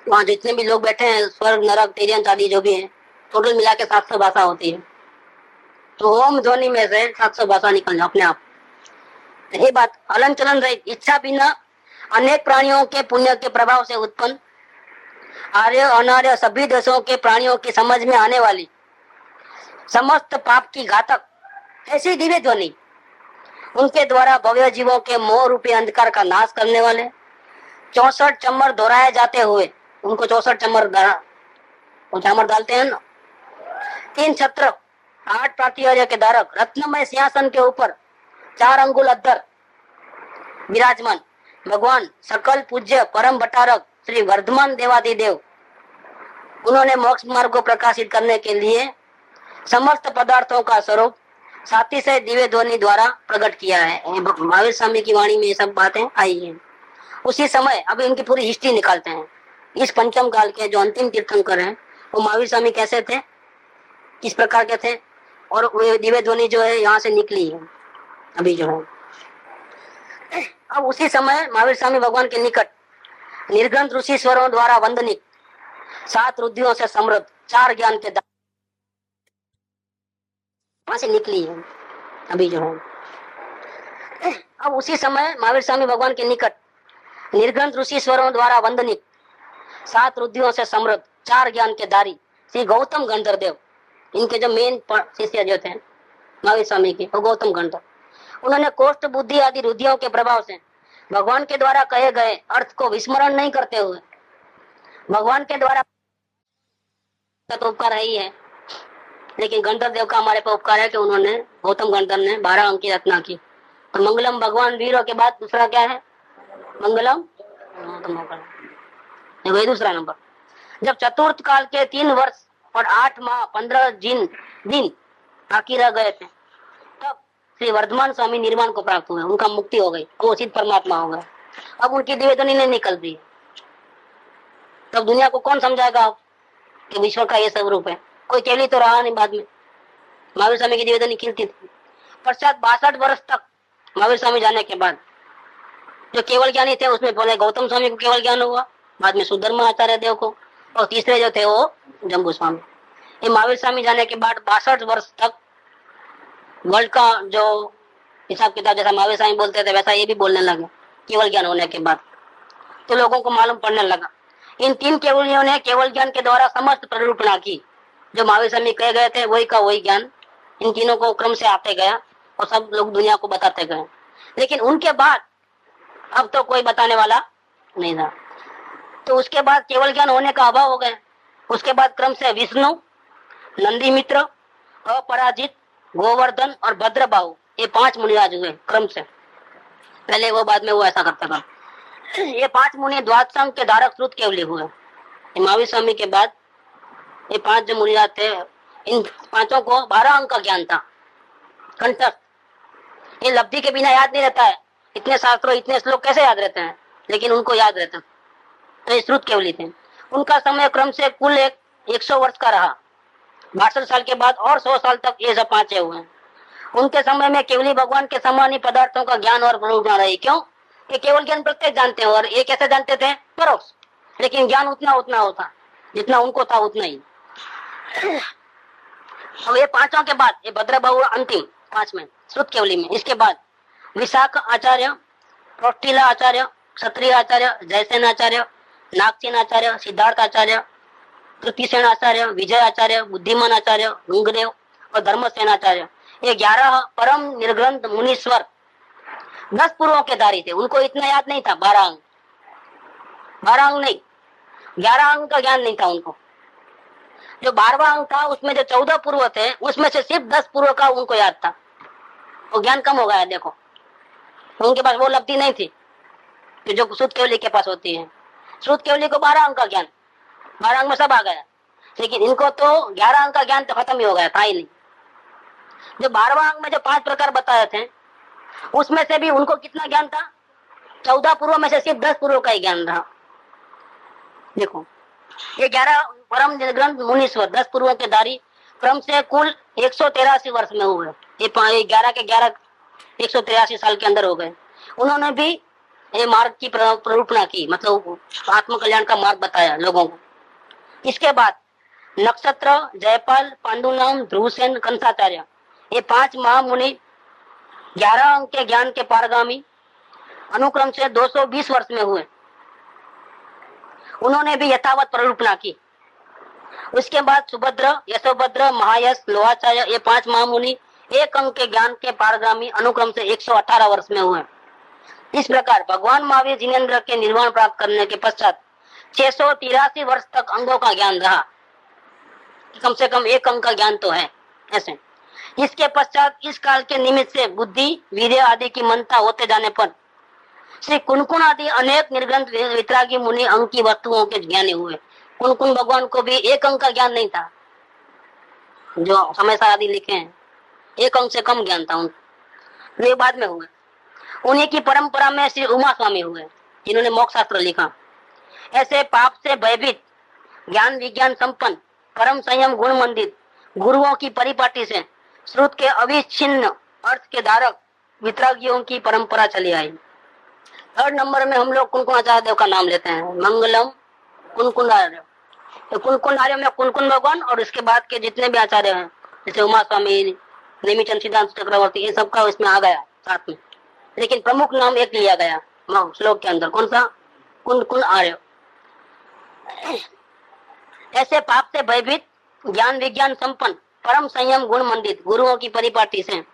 वहाँ जितने भी लोग बैठे हैं, स्वर्ग नरक तेरियंत आदि जो भी है, टोटल मिला के 700 भाषा होती है। तो ओम ध्वनि में से 700 भाषा निकल जाए अपने आप। ये बात हलन चलन रहित, इच्छा बिना अनेक प्राणियों के पुण्य के प्रभाव से उत्पन्न, आर्य अनार्य सभी देशों के प्राणियों की समझ में आने वाली, समस्त पाप की घातक ऐसी दिव्य ध्वनि, उनके द्वारा भव्य जीवों के मोह रूपी अंधकार का नाश करने वाले, 64 चम्मर दोहराए जाते हुए, उनको 64 चम्मर डालते हैं ना, 3 छत्र, 8 प्रातिहार्य के धारक, रत्नमय सिंहासन के ऊपर 4 अंगुल अद्धर विराजमान भगवान, सकल पूज्य परम भट्टारक श्री वर्धमान देवादिदेव, उन्होंने मोक्ष मार्ग को प्रकाशित करने के लिए समस्त पदार्थों का स्वरूप साथी से दिव्य ध्वनि द्वारा प्रकट किया है। महावीर स्वामी की वाणी में ये सब बातें आई हैं। उसी समय अब इनकी पूरी हिस्ट्री निकालते हैं। इस पंचम काल के जो अंतिम तीर्थंकर हैं वो महावीर स्वामी कैसे थे, किस प्रकार के थे, और वो दिव्य ध्वनि जो है यहाँ से निकली है अभी जो है। अब उसी समय महावीर स्वामी भगवान के निकट निर्ग्रंथ ऋषिश्वरों द्वारा वंदनिक, 7 रुद्धियों से समृद्ध, 4 ज्ञान के वहां से निकली है अभी जो है। अब उसी समय महावीर स्वामी भगवान के निकट निर्ग्रंथ ऋषिश्वरों द्वारा वंदनिक, 7 रुद्धियों से समृद्ध, 4 ज्ञान के धारी श्री गौतम गंधर देव, इनके जो मेन शिष्य जो थे महावीर स्वामी के, वो गौतम गंधर, उन्होंने कोष्ठ बुद्धि आदि रुधियों के प्रभाव से भगवान के द्वारा कहे गए अर्थ को विस्मरण नहीं करते हुए, भगवान के द्वारा तो उपकार है ही है, लेकिन गंधर देव का हमारे पर उपकार है कि उन्होंने, गौतम गंधर ने 12 अंक की रचना की। और मंगलम भगवान वीरों के बाद दूसरा क्या है, मंगलम, वही दूसरा नंबर। जब चतुर्थ काल के 3 वर्ष और 8 माह 15 दिन बाकी रह गए थे, तब श्री वर्धमान स्वामी निर्वाण को प्राप्त हुए, उनका मुक्ति हो गई, वो सिद्ध परमात्मा हो गए। अब उनकी दिव्य ध्वनि नहीं निकल रही, तब दुनिया को कौन समझाएगा कि विश्व का ये स्वरूप है, कोई केवली तो रहा नहीं। बाद में महावीर स्वामी की दिव्य ध्वनि खिलती थी। पश्चात 62 वर्ष तक महावीर स्वामी जाने के बाद जो केवल ज्ञानी थे, उसमें पहले गौतम स्वामी को केवल ज्ञान हुआ, बाद में सुधर्मा आचार्य देव को, और तीसरे जो थे वो जम्बू स्वामी। ये महावीर स्वामी जाने के बाद 62 वर्ष तक वर्ल्ड का जो हिसाब किताब जैसा महावीर स्वामी बोलते थे वैसा ये भी बोलने लगे केवल ज्ञान होने के बाद। तो लोगों को मालूम पड़ने लगा इन 3 केवलियों ने केवल ज्ञान के द्वारा समस्त प्ररूपणा की। जो महावीर स्वामी कहे गए थे वही का वही ज्ञान इन तीनों को क्रम से आते गया और सब लोग दुनिया को बताते गए। लेकिन उनके बाद अब तो कोई बताने वाला नहीं था, तो उसके बाद केवल ज्ञान होने का अभाव हो गया। उसके बाद क्रम से विष्णु, नंदी मित्र, अपराजित, गोवर्धन और भद्रबाहु, ये 5 मुनिराज हुए क्रम से। पहले वो, बाद में वो ऐसा करता था। ये 5 मुनि द्वादशांग के धारक श्रुत केवली हुए। महावीर स्वामी के बाद ये 5 जो मुनिराज थे इन पांचों को 12 अंक का ज्ञान था, कंठस्थ। ये लब्धि के बिना याद नहीं रहता है। इतने शास्त्रों इतने श्लोक कैसे याद रहते हैं, लेकिन उनको याद रहता। तो ये श्रुत केवली थे। उनका समय क्रम से कुल 100 वर्ष का रहा। 62 साल के बाद और 100 साल तक ये सब पांचे हुए हैं। उनके समय में केवली भगवान के समान ही पदार्थों का ज्ञान और प्रयोजन रही। क्यों? ये केवल ज्ञान प्रत्येक जानते हैं, और ये कैसे जानते थे? परोक्ष। लेकिन ज्ञान उतना उतना होता जितना उनको था, उतना ही। अब ये पांचों के बाद ये भद्रबाहु अंतिम 5 में श्रुत केवली में। इसके बाद विशाख आचार्य, प्रोष्ठिला आचार्य, क्षत्रिय आचार्य, जयसेन आचार्य, नागसेन आचार्य, सिद्धार्थ आचार्य, कृतिसेन आचार्य, विजय आचार्य, बुद्धिमान आचार्य, रुंगदेव और धर्मसेन आचार्य, ये 11 परम निर्ग्रंथ मुनीश्वर 10 पूर्वों के धारी थे। उनको इतना याद नहीं था। 12 अंक, 12 अंक नहीं, 11 अंक का ज्ञान नहीं था उनको। जो 12वां अंक था उसमें जो 14 पूर्व थे, उसमें से सिर्फ 10 पूर्व का उनको याद था। वो ज्ञान कम हो गया। देखो, उनके पास वो लब्धि नहीं थी कि जो श्रुत केवली के पास होती है। श्रुत केवली को 12 अंक का ज्ञान, 12 अंक में सब आ गया। लेकिन इनको तो 11 अंक का ज्ञान तो खत्म ही हो गया था ही नहीं। जो 12वां अंक में जो 5 प्रकार बताए थे, उसमें से भी उनको कितना ज्ञान था? 14 पूर्व में से सिर्फ 10 पूर्व का ही ज्ञान रहा। देखो, ये 11 परम ग्रंथ मुनीश्वर 10 पूर्वों के धारी क्रम से कुल 183 वर्ष में हुए। ये 11 के 11 183 साल के अंदर हो गए। उन्होंने भी ये मार्ग की प्ररूपणा की, मतलब आत्म कल्याण का मार्ग बताया लोगों को। इसके बाद नक्षत्र, जयपाल, पांडुनाम, ध्रुवसेन, कंसाचार्य, ये 5 महामुनि 11 अंक के ज्ञान के पारगामी अनुक्रम से 220 वर्ष में हुए। उन्होंने भी यथावत प्ररूपणा की। उसके बाद सुभद्र, यशोभद्र, महायश, लोहाचार्य, ये 5 महामुनि 1 अंक के ज्ञान के पारगामी अनुक्रम से 118 वर्ष में हुए। इस प्रकार भगवान महावीर जिनेन्द्र के निर्वाण प्राप्त करने के पश्चात 683 वर्ष तक अंगों का ज्ञान रहा। कम से कम 1 अंक का ज्ञान तो है ऐसे। इसके पश्चात इस काल के निमित्त से बुद्धि, वीर्य आदि की मनता होते जाने पर श्री कुनकुन आदि अनेक निर्ग्रंथ वितरागी मुनि अंक की वस्तुओं के ज्ञानी हुए। कुनकुन भगवान को भी 1 अंक का ज्ञान नहीं था। जो समय आदि लिखे हैं, 1 अंक से कम ज्ञान था उनको। वे बाद में हुए। उन्हीं की परंपरा में श्री उमा स्वामी हुए, जिन्होंने मोक्ष शास्त्र लिखा। ऐसे पाप से भयभीत, ज्ञान विज्ञान संपन्न, परम संयम गुण मंडित गुरुओं की परिपाटी से श्रुत के अविच्छिन्न अर्थ के धारक वितरागियों की परंपरा चली आई। 3rd नंबर में हम लोग कुनकुनाचार्य देव का नाम लेते हैं। मंगलम कुनकुनाचार्य। तो कुनकुनाचार्य में कुनकुन भगवान और इसके बाद के जितने भी आचार्य हैं, जैसे उमा स्वामी, नेमिचंद सिद्धांत चक्रवर्ती, ये सबका इसमें आ गया साथ में। लेकिन प्रमुख नाम एक लिया गया श्लोक के अंदर, कौन सा? कुनकुन आर्य। ऐसे पाप से भयभीत, ज्ञान विज्ञान संपन्न, परम संयम गुण मंडित गुरुओं की परिपाटी से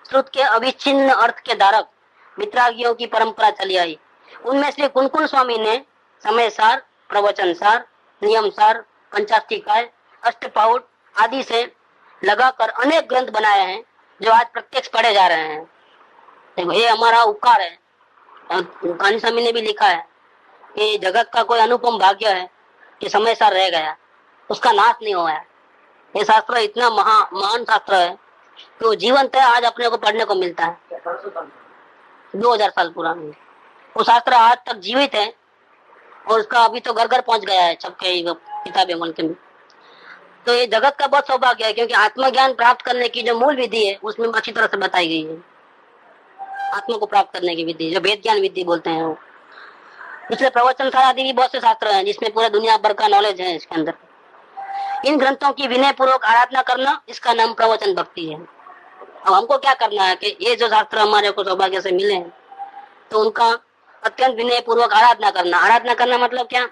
श्रुत के अविच्छिन्न अर्थ के धारक वितरागियों की परंपरा चली आई। उनमें श्री कुनकुन स्वामी ने समय सार, प्रवचन सार, नियम सार, पंचाष्टिकाय, अष्टपाउट आदि से लगाकर अनेक ग्रंथ बनाए हैं, जो आज प्रत्यक्ष पढ़े जा रहे हैं। देखो, ये हमारा उपकार है। और कानी स्वामी ने भी लिखा है कि जगत का कोई अनुपम भाग्य है कि समय सार रह गया, उसका नाश नहीं हुआ है। ये शास्त्र इतना महान शास्त्र है कि वो जीवंत है, आज अपने को पढ़ने को मिलता है। 2000 साल पुराना वो शास्त्र आज तक जीवित है, और उसका अभी तो घर घर पहुंच गया है सबके किताबें मुल्क में। तो ये जगत का बहुत सौभाग्य है, क्योंकि आत्मज्ञान प्राप्त करने की जो मूल विधि है उसमें अच्छी तरह से बताई गई है। आत्मा को प्राप्त करने की विधि, जो वेद ज्ञान विधि बोलते हैं वो। इसलिए प्रवचन सार आदि भी बहुत से शास्त्र हैं जिसमें पूरे दुनिया भर का नॉलेज है इसके अंदर। इन ग्रंथों की विनय पूर्वक आराधना करना, इसका नाम प्रवचन भक्ति है। अब हमको क्या करना है कि ये जो शास्त्र हमारे को सौभाग्य से मिले हैं, तो उनका अत्यंत विनय पूर्वक आराधना करना। आराधना करना मतलब क्या?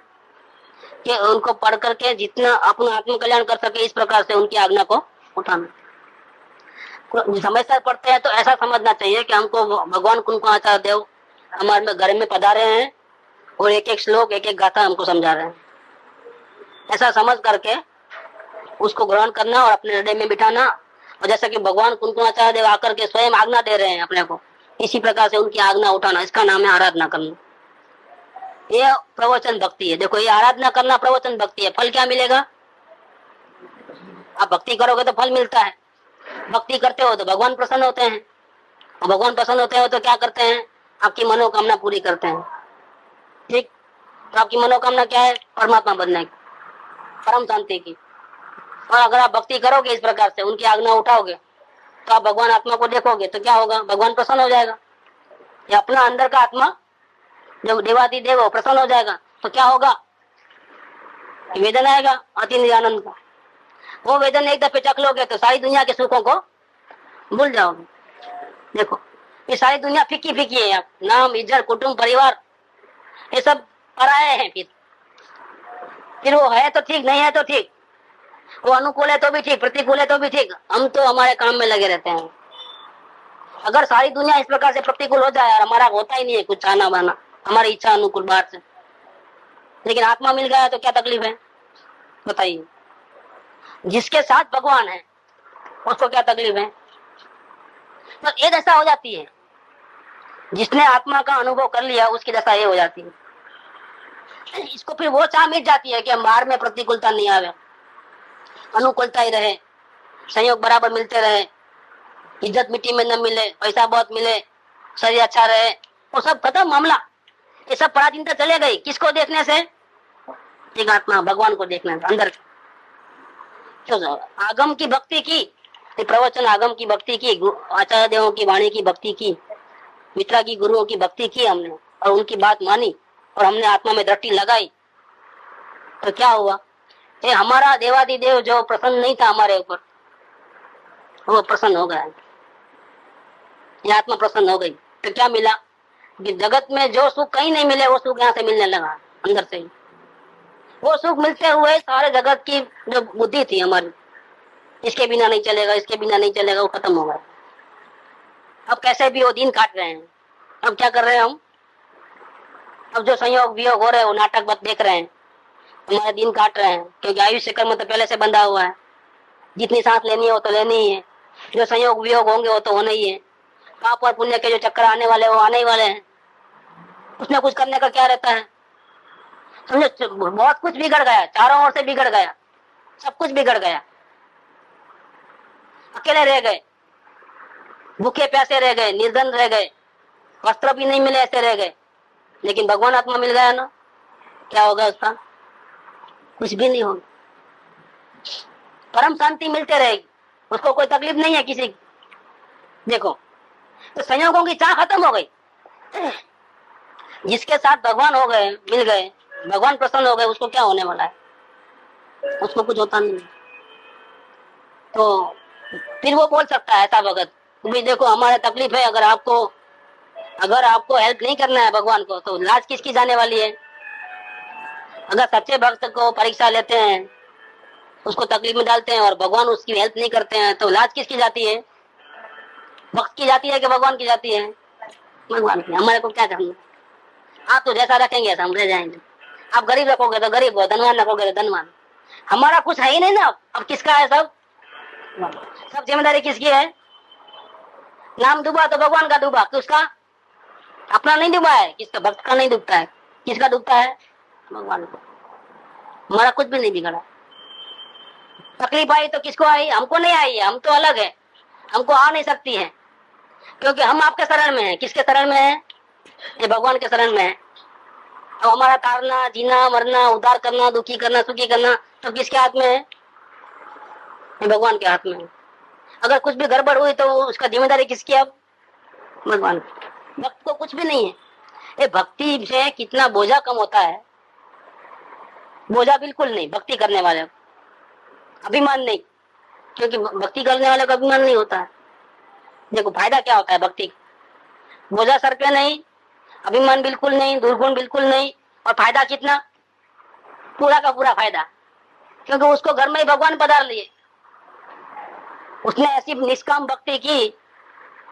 कि उनको पढ़ करके जितना अपना आत्म कल्याण कर सके, इस प्रकार से उनकी आज्ञा को उठाना। समय से पढ़ते हैं तो ऐसा समझना चाहिए कि हमको भगवान कुनकुनाचार्य देव हमारे घर में पधारे हैं और एक एक श्लोक, एक एक गाथा हमको समझा रहे हैं। ऐसा समझ करके उसको ग्रहण करना और अपने हृदय में बिठाना। और जैसा कि भगवान कुनकुनाचार्य देव आकर के स्वयं आज्ञा दे रहे हैं अपने को, इसी प्रकार से उनकी आज्ञा उठाना, इसका नाम है आराधना करना। ये प्रवचन भक्ति है। देखो, ये आराधना करना प्रवचन भक्ति है। फल क्या मिलेगा? आप भक्ति करोगे तो फल मिलता है, भक्ति करते हो तो भगवान प्रसन्न होते हैं, और भगवान प्रसन्न होते हो तो क्या करते हैं, आपकी मनोकामना पूरी करते हैं। ठीक, तो आपकी मनोकामना क्या है, परमात्मा बनने की, परम शांति की। और अगर आप भक्ति करोगे इस प्रकार से, उनकी आज्ञा उठाओगे, तो आप भगवान आत्मा को देखोगे तो क्या होगा, भगवान प्रसन्न हो जाएगा। ये अपना अंदर का आत्मा जब देवादी देव हो प्रसन्न हो जाएगा तो क्या होगा, वेदन आएगा अति आनंद का। वो वेदन एक दफे चख लोगे तो सारी दुनिया के सुखों को भूल जाओगे। देखो ये सारी दुनिया फीकी फीकी है, आप नाम इज्जत कुटुंब परिवार ये सब पराये हैं। फिर वो है तो ठीक, नहीं है तो ठीक, वो अनुकूल है तो भी ठीक, प्रतिकूल है तो भी ठीक, हम तो हमारे काम में लगे रहते हैं। अगर सारी दुनिया इस प्रकार से प्रतिकूल हो जाए और हमारा होता ही नहीं है कुछ आना बाना, हमारी इच्छा अनुकूल बाहर से, लेकिन आत्मा मिल गया तो क्या तकलीफ है बताइए। जिसके साथ भगवान है उसको क्या तकलीफ है। तो ये दशा हो जाती है, जिसने आत्मा का अनुभव कर लिया उसकी दशा ये हो जाती है। इसको फिर वो चाह मिट जाती है कि हम बाहर में प्रतिकूलता नहीं आवे, अनुकूलता ही रहे, संयोग बराबर मिलते रहे, इज्जत मिट्टी में न मिले, पैसा बहुत मिले, शरीर अच्छा रहे, वो सब खत्म मामला। ये सब पराधीनता चले गई, किसको देखने से, एक आत्मा भगवान को देखने से अंदर। तो आगम की भक्ति की, प्रवचन आगम की भक्ति की, आचार्य देवों की वाणी की भक्ति की, मित्रा की गुरुओं की भक्ति की हमने, और उनकी बात मानी और हमने आत्मा में दृष्टि लगाई, तो क्या हुआ, ये हमारा देवादिदेव जो प्रसन्न नहीं था हमारे ऊपर, वो प्रसन्न हो गया, ये आत्मा प्रसन्न हो गई। तो क्या मिला कि जगत में जो सुख कहीं नहीं मिले वो सुख यहाँ से मिलने लगा अंदर से ही। वो सुख मिलते हुए सारे जगत की जो बुद्धि थी हमारी, इसके बिना नहीं चलेगा, इसके बिना नहीं चलेगा, वो खत्म हो गया। अब कैसे भी वो दिन काट रहे हैं। अब क्या कर रहे हैं हम, अब जो संयोग वियोग हो रहे हैं वो नाटक बस देख रहे हैं, हमारे दिन काट रहे हैं, क्योंकि आयुष्य कर्म तो पहले से बंधा हुआ है, जितनी सांस लेनी है वो तो लेनी ही है, जो संयोग वियोग होंगे वो तो होने ही है, पाप और पुण्य के जो चक्कर आने वाले वो आने ही वाले हैं, उसमें कुछ करने का क्या रहता है। समझो बहुत कुछ बिगड़ गया, चारों ओर से बिगड़ गया, सब कुछ बिगड़ गया, अकेले रह गए, भूखे प्यासे रह गए, निर्धन रह गए, वस्त्र भी नहीं मिले ऐसे रह गए, लेकिन भगवान आत्मा मिल गया ना, क्या होगा उसका, कुछ भी नहीं होगा, परम शांति मिलते रहेगी, उसको कोई तकलीफ नहीं है किसी की। देखो तो संयोगों की चाह खत्म हो गई, जिसके साथ भगवान हो गए, मिल गए, भगवान प्रसन्न हो गए, उसको क्या होने वाला है, उसको कुछ होता नहीं। तो फिर वो बोल सकता है ऐसा भगत, भाई देखो हमारे तकलीफ है, अगर आपको हेल्प नहीं करना है भगवान को तो लाज किसकी जाने वाली है। अगर सच्चे भक्त को परीक्षा लेते हैं, उसको तकलीफ में डालते हैं और भगवान उसकी हेल्प नहीं करते हैं तो लाज किसकी जाती है, भक्त की जाती है कि भगवान की जाती है, भगवान की। हमारे को क्या करना, आप तो जैसा रखेंगे ऐसा हम रह जाएंगे, आप गरीब रखोगे तो गरीब हो, धनवान रखोगे तो धनवान। हमारा कुछ है ही नहीं ना, अब किसका है, सब जिम्मेदारी किसकी है। नाम डूबा तो भगवान का डूबा, किसका, अपना नहीं डूबा है, किसका, भक्त का नहीं डूबता है, किसका डूबता है, भगवान को। हमारा कुछ भी नहीं बिगड़ा, तकलीफ आई तो किसको आई, हमको नहीं आई है, हम तो अलग है, हमको आ नहीं सकती है, क्योंकि हम आपके शरण में है। किसके शरण में है, ये भगवान के शरण में है। अब हमारा तारना, जीना, मरना, उद्धार करना, दुखी करना, सुखी करना तो किसके हाथ में है, ये भगवान के हाथ में है। अगर कुछ भी गड़बड़ हुई तो उसका जिम्मेदारी किसकी है, अब भगवान की। भक्त को कुछ भी नहीं है। ये भक्ति से कितना बोझा कम होता है, बोझा बिल्कुल नहीं भक्ति करने वाले को, अभिमान नहीं, क्योंकि भक्ति करने वाले को अभिमान नहीं होता है। देखो फायदा क्या होता है भक्ति का, बोझा सर पे नहीं, अभिमान बिल्कुल नहीं, दुर्गुण बिल्कुल नहीं, और फायदा कितना, पूरा का पूरा फायदा, क्योंकि उसको घर में ही भगवान पधार लिए। उसने ऐसी निष्काम भक्ति की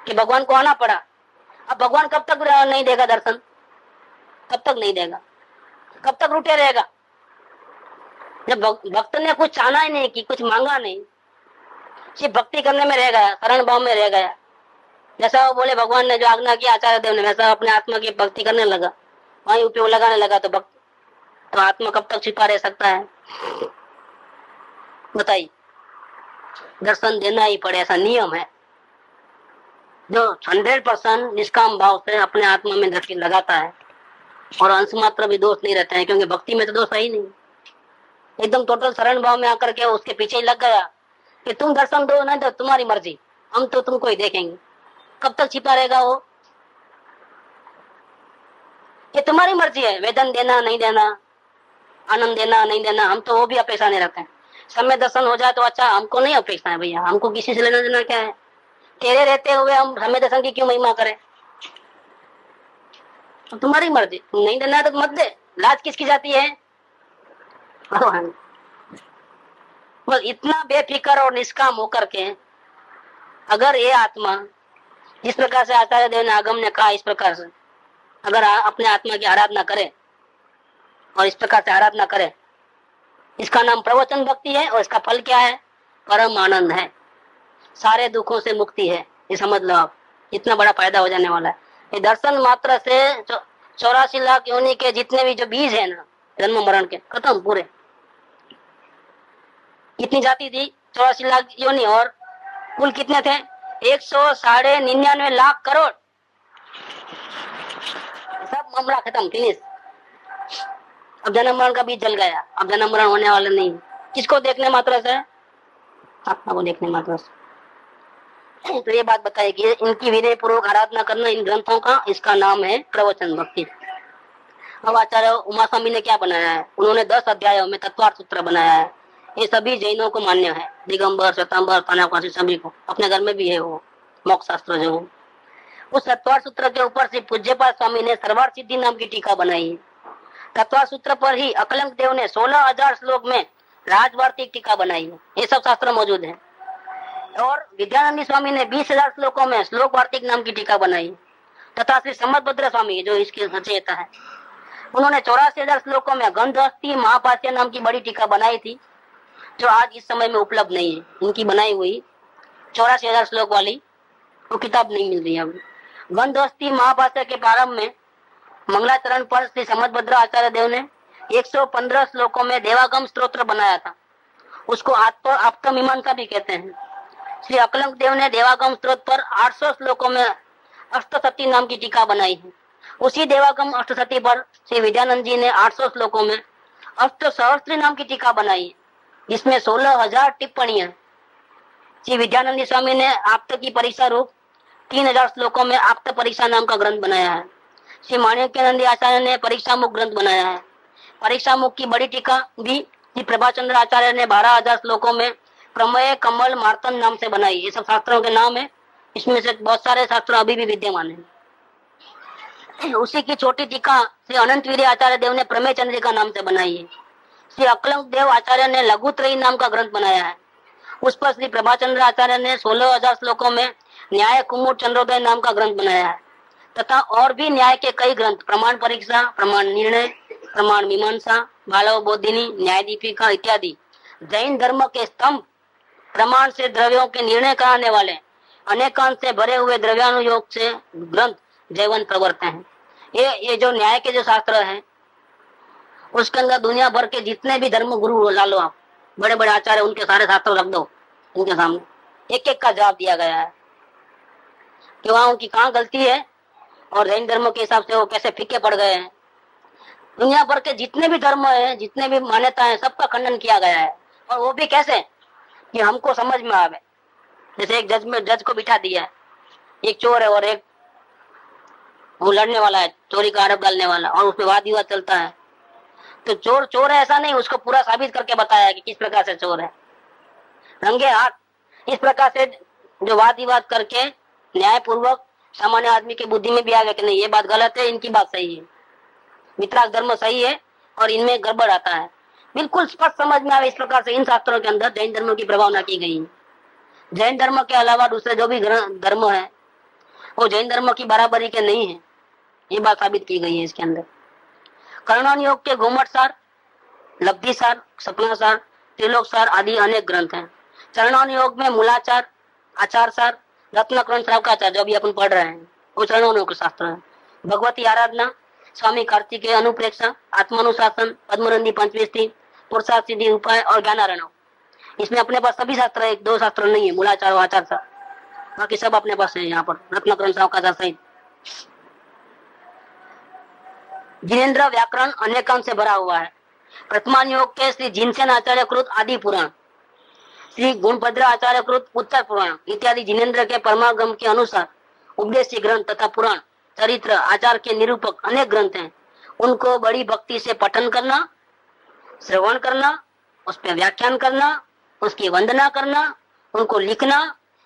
कि भगवान को आना पड़ा। अब भगवान कब तक नहीं देगा दर्शन, कब तक नहीं देगा, कब तक रूठे रहेगा। जब भक्त ने कुछ चाहना ही नहीं, कि कुछ मांगा नहीं, सिर्फ भक्ति करने में रह गया, शरण भाव में रह गया, जैसा वो बोले भगवान ने जो आज्ञा किया आचार्य देव ने, वैसा अपने आत्मा की भक्ति करने लगा, वहीं उपयोग लगाने लगा, तो भक्त तो आत्मा कब तक छिपा रह सकता है बताइए। दर्शन देना ही पड़े, ऐसा नियम है। जो 100% निष्काम भाव से अपने आत्मा में दृष्टि लगाता है और अंश मात्र भी दोष नहीं रहते हैं, क्योंकि भक्ति में तो दोष है ही नहीं। एकदम टोटल शरण भाव में आकर के उसके पीछे ही लग गया कि तुम दर्शन दो नहीं तो तुम्हारी मर्जी, हम तो तुमको ही देखेंगे। कब तक छिपा रहेगा वो? ये तुम्हारी मर्जी है, वेदन देना नहीं देना, आनंद देना नहीं देना, हम तो वो भी अपेक्षा नहीं रखते हैं। समय दर्शन हो जाए तो अच्छा, हमको नहीं अपेक्षा है भैया, हमको किसी से लेना देना क्या है? तेरे रहते हुए हम समय दर्शन की क्यों महिमा करें? तो तुम्हारी मर्जी, तुम नहीं देना है तो मत दे, लाज किसकी जाती है? भगवान। बस इतना बेफिक्र और निष्काम होकर के अगर ये आत्मा जिस प्रकार से आचार्य देव ने आगम ने कहा, इस प्रकार से अगर अपने आत्मा की आराधना करे और इस प्रकार से आराधना करे, इसका नाम प्रवचन भक्ति है और इसका फल क्या है? परम आनंद है, सारे दुखों से मुक्ति है। ये समझ लो आप, इतना बड़ा फायदा हो जाने वाला है। ये दर्शन मात्र से 84 लाख योनि के जितने भी जो बीज है ना, जन्म मरण के, खत्म पूरे। कितनी जाति थी? 84 लाख योनि, और कुल कितने थे? 199 लाख करोड़। सब मामला खत्म, फिनिश। अब जन्म मरण का बीज जल गया, अब जन्म मरण होने वाला नहीं। किसको देखने मात्र से? आत्मा को देखने मात्र से। तो ये बात बताई कि इनकी विनय पूर्वक आराधना करना इन ग्रंथों का, इसका नाम है प्रवचन भक्ति। अब आचार्य उमा स्वामी ने क्या बनाया है? उन्होंने 10 अध्यायों में तत्वार्थ सूत्र बनाया है। ये सभी जैनों को मान्य है, दिगंबर, श्वेतांबर, तानाकाशी, सभी को। अपने घर में भी है वो मोक्ष शास्त्र जो है। उस तत्वार्थ सूत्र के ऊपर से पूज्यपाद स्वामी ने सर्वार्थ सिद्धि नाम की टीका बनाई है। तत्वार्थ सूत्र पर ही अकलंक देव ने 16,000 श्लोक में राजवार्तिक टीका बनाई है। ये सब शास्त्र मौजूद है। और विद्यानंदी स्वामी ने 20,000 श्लोकों में श्लोक वार्तिक नाम की टीका बनाई तथा श्री सम्मतभद्र स्वामी जो इसके रचयिता है, उन्होंने 84,000 श्लोकों में गंधहस्ती महाभाष्य नाम की बड़ी टीका बनाई थी, जो आज इस समय में उपलब्ध नहीं है। उनकी बनाई हुई 84,000 श्लोक वाली वो किताब नहीं मिल रही है अभी। गंधहस्ती महाभाष्य के प्रारंभ में मंगलाचरण पर श्री सम्मतभद्र आचार्य देव ने 115 श्लोकों में देवागम स्तोत्र बनाया था। उसको आप्तमीमांसा भी कहते हैं। श्री अकलंक देव ने देवागम स्तोत्र पर 800 श्लोकों में अष्टसती नाम की टीका बनाई है। उसी देवागम अष्टसती पर श्री विद्यानंद जी ने 800 श्लोकों में अष्टसहस्त्री नाम की टीका बनाई है, जिसमें 16,000 टिप्पणियां। श्री विद्यानंदी स्वामी ने आप्त की परीक्षा रूप 3,000 श्लोकों में आप्त परीक्षा नाम का ग्रंथ बनाया है। श्री माणिक्यानंदी आचार्य ने परीक्षा मुख ग्रंथ बनाया है। परीक्षा मुख की बड़ी टीका भी श्री प्रभाचंद्र आचार्य ने 12,000 श्लोकों में प्रमेय कमल मार्तन नाम से बनाई। ये सब शास्त्रों के नाम है। इसमें से बहुत सारे शास्त्र अभी भी विद्यमान है। उसी की छोटी टीका श्री अनंत वीर्य आचार्य देव ने प्रमेय चंद्रिका नाम से बनाई है। श्री अकलंक देव आचार्य ने लघुत्रयी नाम का ग्रंथ बनाया है। उस पर श्री प्रभाचंद्र आचार्य ने 16,000 श्लोकों में न्याय कुमुद चंद्रोदय नाम का ग्रंथ बनाया है, तथा और भी न्याय के कई ग्रंथ, प्रमाण परीक्षा, प्रमाण निर्णय, प्रमाण मीमांसा, बालव बोधिनी, न्याय दीपिका इत्यादि जैन धर्म के स्तंभ, प्रमाण से द्रव्यों के निर्णय कराने वाले, अनेकांश से भरे हुए द्रव्यानुयोग से ग्रंथ जैवन प्रवर्तन है। ये जो न्याय के जो शास्त्र है, उसके अंदर दुनिया भर के जितने भी धर्म गुरु ला लो आप, बड़े बड़े आचार्य, उनके सारे शास्त्र रख दो उनके सामने, एक एक का जवाब दिया गया है कि वहाँ उनकी कहाँ गलती है और जैन धर्म के हिसाब से वो कैसे फीके पड़ गए हैं। दुनिया भर के जितने भी धर्म है, जितने भी मान्यता है, सबका खंडन किया गया है। और वो भी कैसे कि हमको समझ में आवे। जैसे एक जज को बिठा दिया है, एक चोर है और एक वो लड़ने वाला है, चोरी का आरोप डालने वाला, और उसमें वाद विवाद चलता है। तो चोर चोर है ऐसा नहीं, उसको पूरा साबित करके बताया कि किस प्रकार से चोर है, रंगे हाथ। इस प्रकार से जो वाद विवाद करके न्याय पूर्वक सामान्य आदमी की बुद्धि में भी आ गया कि नहीं ये बात गलत है, इनकी बात सही है, वितराग धर्म सही है और इनमें गड़बड़ आता है, बिल्कुल स्पष्ट समझ में आवे। इस प्रकार से इन शास्त्रों के अंदर जैन धर्म की प्रभावना की गई है। जैन धर्म के अलावा दूसरे जो भी धर्म है वो जैन धर्म की बराबरी के नहीं है, ये बात साबित की गई है इसके अंदर। कर्णन योग के घूमट सार, लब्धि सार, सपना सार, त्रिलोक सार आदि अनेक ग्रंथ हैं। चरणों योग में मूलाचार, आचार सार, रत्नकरण श्रावकाचार जो भी अपन पढ़ रहे हैं वो चरणों के शास्त्र है। भगवती आराधना, स्वामी कार्तिकेय अनुप्रेक्षा, आत्मानुशासन, पद्मरंदी पंचविष्टि, पुरुषार्थ सिद्धि उपाय और ज्ञानारणव, इसमें अपने पास सभी शास्त्र है, एक दो शास्त्र नहीं है, मूलाचार आचार सा, बाकी सब अपने पास है यहाँ पर, रत्नकरण सावकाचार सहित। जिनेन्द्र व्याकरण अनेकांश से भरा हुआ है। प्रथमान योग के श्री जिनसेन आचार्य कृत आदि पुराण, श्री गुणभद्र आचार्य कृत उत्तर पुराण इत्यादि जिनेन्द्र के परमागम के अनुसार उपदेशी ग्रंथ तथा पुराण चरित्र आचार के निरूपक अनेक ग्रंथ हैं। उनको बड़ी भक्ति से पठन करना, श्रवण करना, उस पर व्याख्यान करना, उसकी वंदना करना, उनको लिखना,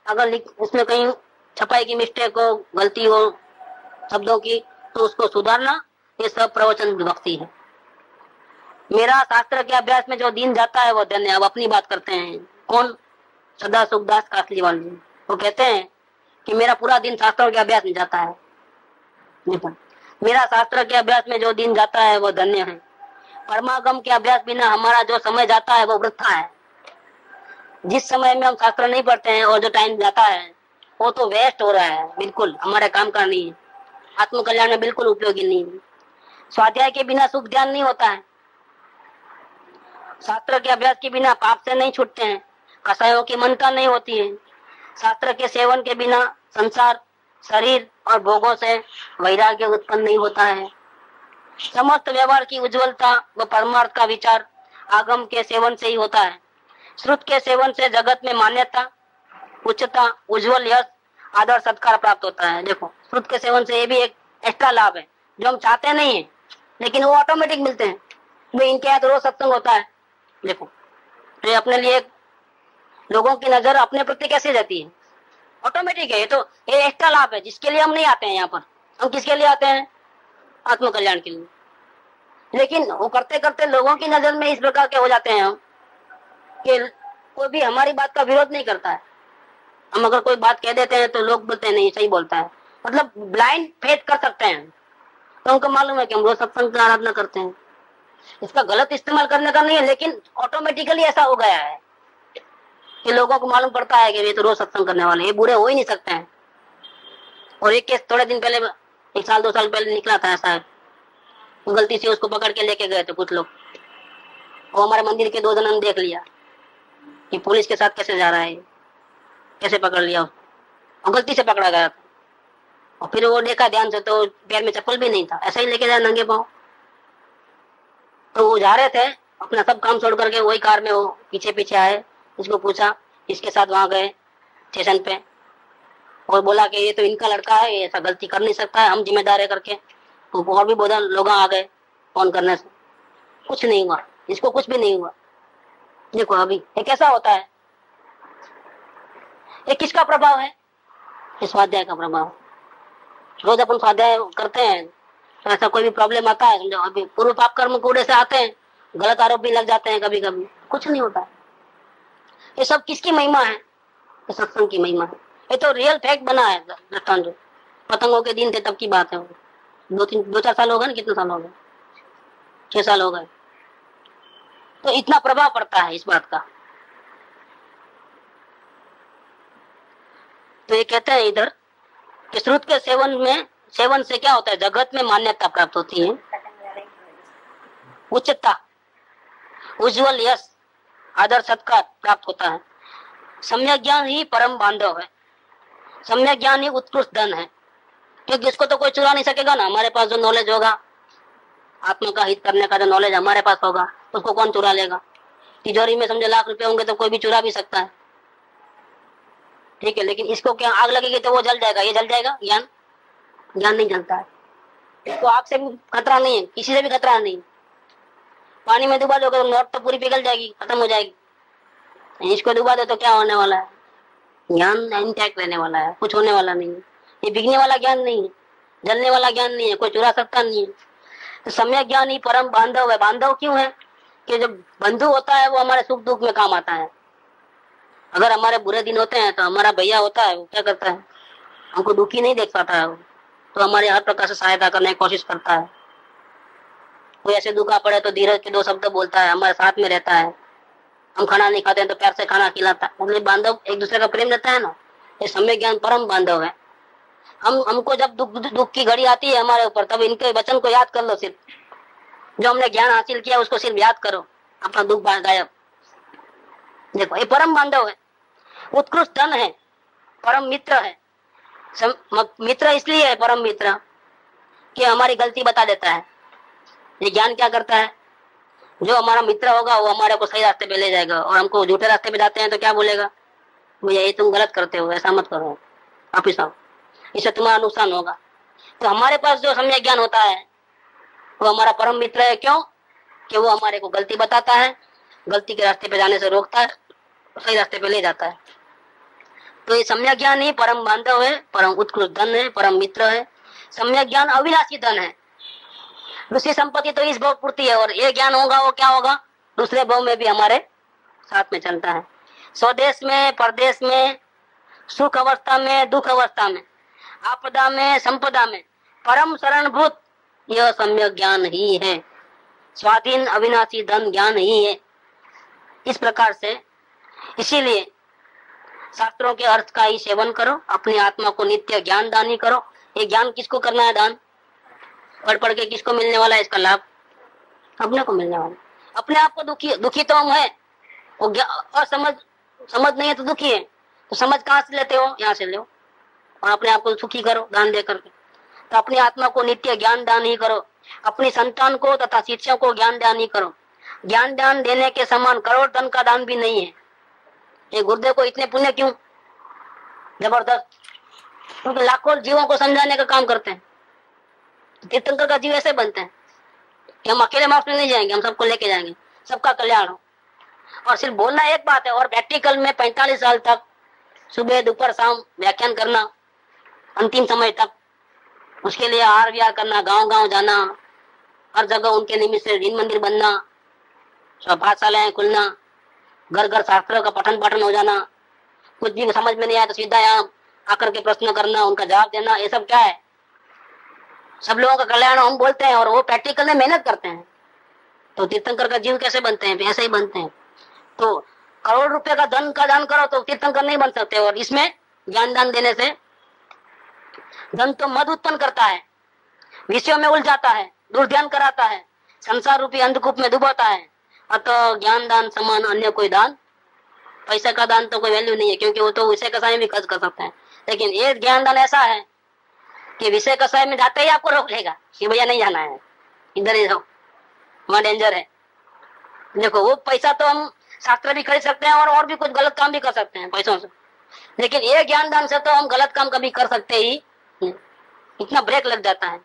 अगर उसमें कहीं छपाई की मिस्टेक हो, गलती हो शब्दों की, तो उसको सुधारना, ये सब प्रवचन भक्ति है। मेरा शास्त्र के अभ्यास में जो दिन जाता है वो धन्य। अब अपनी बात करते हैं। कौन? सदा सुखदास कासलीवाल जी। वो कहते हैं कि मेरा पूरा दिन शास्त्रों के अभ्यास में जाता है। मेरा शास्त्र के अभ्यास में जो दिन जाता है वो धन्य है। परमागम के अभ्यास बिना हमारा जो समय जाता है वो वृथा है। जिस समय में हम शास्त्र नहीं पढ़ते हैं और जो टाइम जाता है वो तो वेस्ट हो रहा है, बिल्कुल हमारे काम का नहीं है, आत्म कल्याण में बिल्कुल उपयोगी नहीं है। स्वाध्याय के बिना सुख ध्यान नहीं होता है। शास्त्र के अभ्यास के बिना पाप से नहीं छूटते हैं, कसायों की मनता नहीं होती है। शास्त्र के सेवन के बिना संसार, शरीर और भोगों से वैराग्य उत्पन्न नहीं होता है। समस्त व्यवहार की उज्जवलता व परमार्थ का विचार आगम के सेवन से ही होता है। श्रुत के सेवन से जगत में मान्यता, उच्चता, उज्जवल यश, आदर, सत्कार प्राप्त होता है। देखो, श्रुत के सेवन से ये भी एक एक्स्ट्रा लाभ है जो हम चाहते नहीं है, लेकिन वो ऑटोमेटिक मिलते हैं। भाई इनके यहाँ तो रोज सत्संग होता है। देखो, तो ये अपने लिए लोगों की नजर अपने प्रति कैसे रहती है, ऑटोमेटिक है। तो ये एक्स्ट्रा लाभ है जिसके लिए हम नहीं आते हैं यहाँ पर। हम किसके लिए आते हैं? आत्म कल्याण के लिए। लेकिन वो करते करते लोगों की नजर में इस प्रकार के हो जाते हैं हम कि कोई भी हमारी बात का विरोध नहीं करता है। हम अगर कोई बात कह देते हैं तो लोग बोलते हैं नहीं सही बोलता है, मतलब ब्लाइंड फेथ कर सकते हैं। तो उनको मालूम है कि हम रोज सत्संग की आराधना करते हैं। इसका गलत इस्तेमाल करने का नहीं है, लेकिन ऑटोमेटिकली ऐसा हो गया है कि लोगों को मालूम पड़ता है कि ये तो रोज सत्संग करने वाले, ये बुरे हो ही नहीं सकते हैं। और एक केस थोड़े दिन पहले, एक साल दो साल पहले निकला था ऐसा, गलती से उसको पकड़ के लेके गए थे कुछ लोग। और हमारे मंदिर के दो जनों ने देख लिया कि पुलिस के साथ कैसे जा रहा है, कैसे पकड़ लिया और गलती से पकड़ा गया था। और फिर वो देखा ध्यान से तो पैर में चप्पल भी नहीं था, ऐसा ही लेके जाए नंगे पाँव। तो वो जा रहे थे अपना सब काम छोड़ करके, वही कार में वो पीछे पीछे आए, उसको पूछा, इसके साथ वहां गए स्टेशन पे और बोला कि ये तो इनका लड़का है, ये ऐसा गलती कर नहीं सकता है, हम जिम्मेदार है करके। तो और भी बहुत लोग आ गए फोन करने से, कुछ नहीं हुआ, इसको कुछ भी नहीं हुआ। देखो अभी ये कैसा होता है, ये किसका प्रभाव है? ये स्वाध्याय का प्रभाव। रोज अपन स्वाध्याय करते हैं तो ऐसा कोई भी प्रॉब्लम आता है, समझो अभी पूर्व पाप कर्म कूड़े से आते हैं, गलत आरोप भी लग जाते हैं कभी कभी, कुछ नहीं होता है। ये सब किसकी महिमा है? ये सत्संग की महिमा है। ये तो रियल फैक्ट बना है दृष्टांत। जो पतंगों के दिन थे तब की बात है, दो चार साल हो गए ना, कितने साल हो गए, 6 साल हो गए। तो इतना प्रभाव पड़ता है इस बात का। तो ये कहते हैं इधर कि श्रुत के सेवन से क्या होता है? जगत में मान्यता प्राप्त होती है, उच्चता, उज्जवल यश, आदर, सत्कार प्राप्त होता है। सम्यक ज्ञान ही परम बांधव है। सम्यक ज्ञान ही उत्कृष्ट धन है, क्योंकि इसको तो कोई चुरा नहीं सकेगा ना। हमारे पास जो नॉलेज होगा, आत्मा का हित करने का जो नॉलेज हमारे पास होगा, उसको कौन चुरा लेगा? तिजोरी में समझे लाख रुपए होंगे तो कोई भी चुरा भी सकता है, ठीक है। लेकिन इसको क्या आग लगेगी तो वो जल जाएगा, ये जल जाएगा? ज्ञान नहीं जलता है। इसको आग से भी खतरा नहीं है, किसी से भी खतरा नहीं। पानी में डुबा दोगे तो नोट तो पूरी पिघल जाएगी, खत्म हो जाएगी। इसको डुबा दो तो क्या होने वाला है? ज्ञान इंटैक्ट रहने वाला है, कुछ होने वाला नहीं है। ये बिगने वाला ज्ञान नहीं है, जलने वाला ज्ञान नहीं है, कोई चुरा सकता नहीं है। तो सम्यक ज्ञान ही परम बांधव है। बांधव क्यों है? कि जो बंधु होता है वो हमारे सुख दुख में काम आता है। अगर हमारे बुरे दिन होते हैं तो हमारा भैया होता है, वो क्या करता है? हमको दुखी नहीं देख पाता है, तो हमारे हर प्रकार से सहायता करने की कोशिश करता है। कोई ऐसे दुखा पड़े तो धीरज के 2 शब्द बोलता है, हमारे साथ में रहता है। हम खाना नहीं खाते हैं तो प्यार से खाना खिलाता है। मतलब बांधव एक दूसरे का प्रेम रहता है ना, ये सम्यक ज्ञान परम बांधव है। हमको जब दुख की घड़ी आती है हमारे ऊपर, तब इनके वचन को याद कर लो। सिर्फ जो हमने ज्ञान हासिल किया उसको सिर्फ याद करो, अपना दुख गायब। देखो ये परम बांधव है, उत्कृष्ट धन है, परम मित्र है। मित्र इसलिए है परम मित्र कि हमारी गलती बता देता है। ये ज्ञान क्या करता है, जो हमारा मित्र होगा वो हमारे को सही रास्ते पे ले जाएगा, और हमको झूठे रास्ते पे जाते हैं तो क्या बोलेगा, भैया ये तुम गलत करते हो, ऐसा मत करो, वापिस आओ, इससे तुम्हारा नुकसान होगा। तो हमारे पास जो सम्यक ज्ञान होता है वो हमारा परम मित्र है। क्यों? कि वो हमारे को गलती बताता है, गलती के रास्ते पे जाने से रोकता है, सही रास्ते पे ले जाता है। तो ये सम्यक ज्ञान ही परम बांधव है, परम उत्कृष्ट धन है, परम मित्र है। सम्यक ज्ञान अविनाशी धन है। दूसरी संपत्ति तो इस भव पूर्ति है, और ये ज्ञान होगा वो क्या होगा, दूसरे भव में भी हमारे साथ में चलता है। स्वदेश में, परदेश में, सुख अवस्था में, दुख अवस्था में, आपदा में, संपदा में परम शरणभूत यह सम्यक ज्ञान ही है। स्वाधीन अविनाशी धन ज्ञान ही है। इस प्रकार से इसीलिए शास्त्रों के अर्थ का ही सेवन करो, अपनी आत्मा को नित्य ज्ञान दानी करो। ये ज्ञान किसको करना है दान? पढ़ पढ़ के किसको मिलने वाला है इसका लाभ? अपने को मिलने वाला। अपने आप को दुखी तो हम है, और समझ नहीं है तो दुखी है। तो समझ कहाँ से लेते हो? यहाँ से लो, और अपने आप को सुखी करो दान दे करके। तो अपनी आत्मा को नित्य ज्ञान दान ही करो, अपनी संतान को तथा शिष्यों को ज्ञान दान ही करो। ज्ञान दान देने के समान करोड़ धन का दान भी नहीं है। ये गुरुदेव को इतने पुण्य क्यों? जबरदस्त, क्योंकि लाखों जीवों को समझाने का काम करते हैं। तीर्थंकर का जीव ऐसे बनते हैं कि हम अकेले मार्क्स में नहीं जाएंगे, हम सबको लेके जाएंगे, सबका कल्याण हो। और सिर्फ बोलना एक बात है, और प्रैक्टिकल में 45 साल तक सुबह दोपहर शाम व्याख्यान करना, अंतिम समय तक उसके लिए आहार विहार करना, गांव गांव जाना, हर जगह उनके निमित्त से दिन मंदिर बनना, पाठशालाएं खुलना, घर घर शास्त्रों का पठन पाठन हो जाना, कुछ भी समझ में नहीं आया तो सीधा यहाँ आकर के प्रश्न करना, उनका जवाब देना, ये सब क्या है? सब लोगों का कल्याण हम बोलते हैं, और वो प्रैक्टिकल में मेहनत करते हैं। तो तीर्थंकर का जीव कैसे बनते हैं? ऐसे ही बनते हैं। तो करोड़ रुपए का धन का दान करो तो तीर्थंकर नहीं बन सकते। और इसमें ज्ञान दान देने से धन तो मद उत्पन्न करता है, विषयों में उलझाता है, दुर्ध्यान कराता है, संसार रूपी अंधकूप में डुबाता है। अतः ज्ञान दान समान अन्य कोई दान, पैसे का दान तो कोई वैल्यू नहीं है, क्योंकि वो तो विषय कसाय में भी खर्च कर सकता है। लेकिन ये ज्ञान दान ऐसा है कि विषय कसाय में जाते ही आपको रोक लेगा कि भैया नहीं जाना है, इधर ही रहो, वहां डेंजर है। देखो वो पैसा तो हम शास्त्र भी खरीद सकते हैं, और भी कुछ गलत काम भी कर सकते हैं पैसों से, लेकिन ये ज्ञान दान से तो हम गलत काम कभी कर सकते ही नहीं। इतना ब्रेक लग जाता है।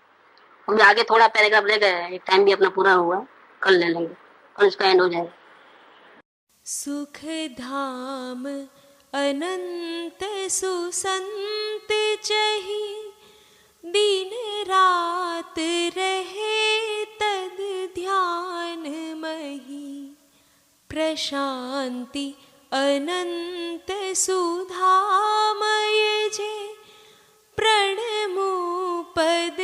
हम आगे थोड़ा पैराग्राफ ले गए, टाइम भी अपना पूरा हुआ, कल ले लेंगे, कल इसका एंड हो जाएगा। सुख धाम अनंत सुसंत चही, दिन रात रहे तद ध्यान मही। प्रशांति अनंत सुधामय जे, प्रणमो पद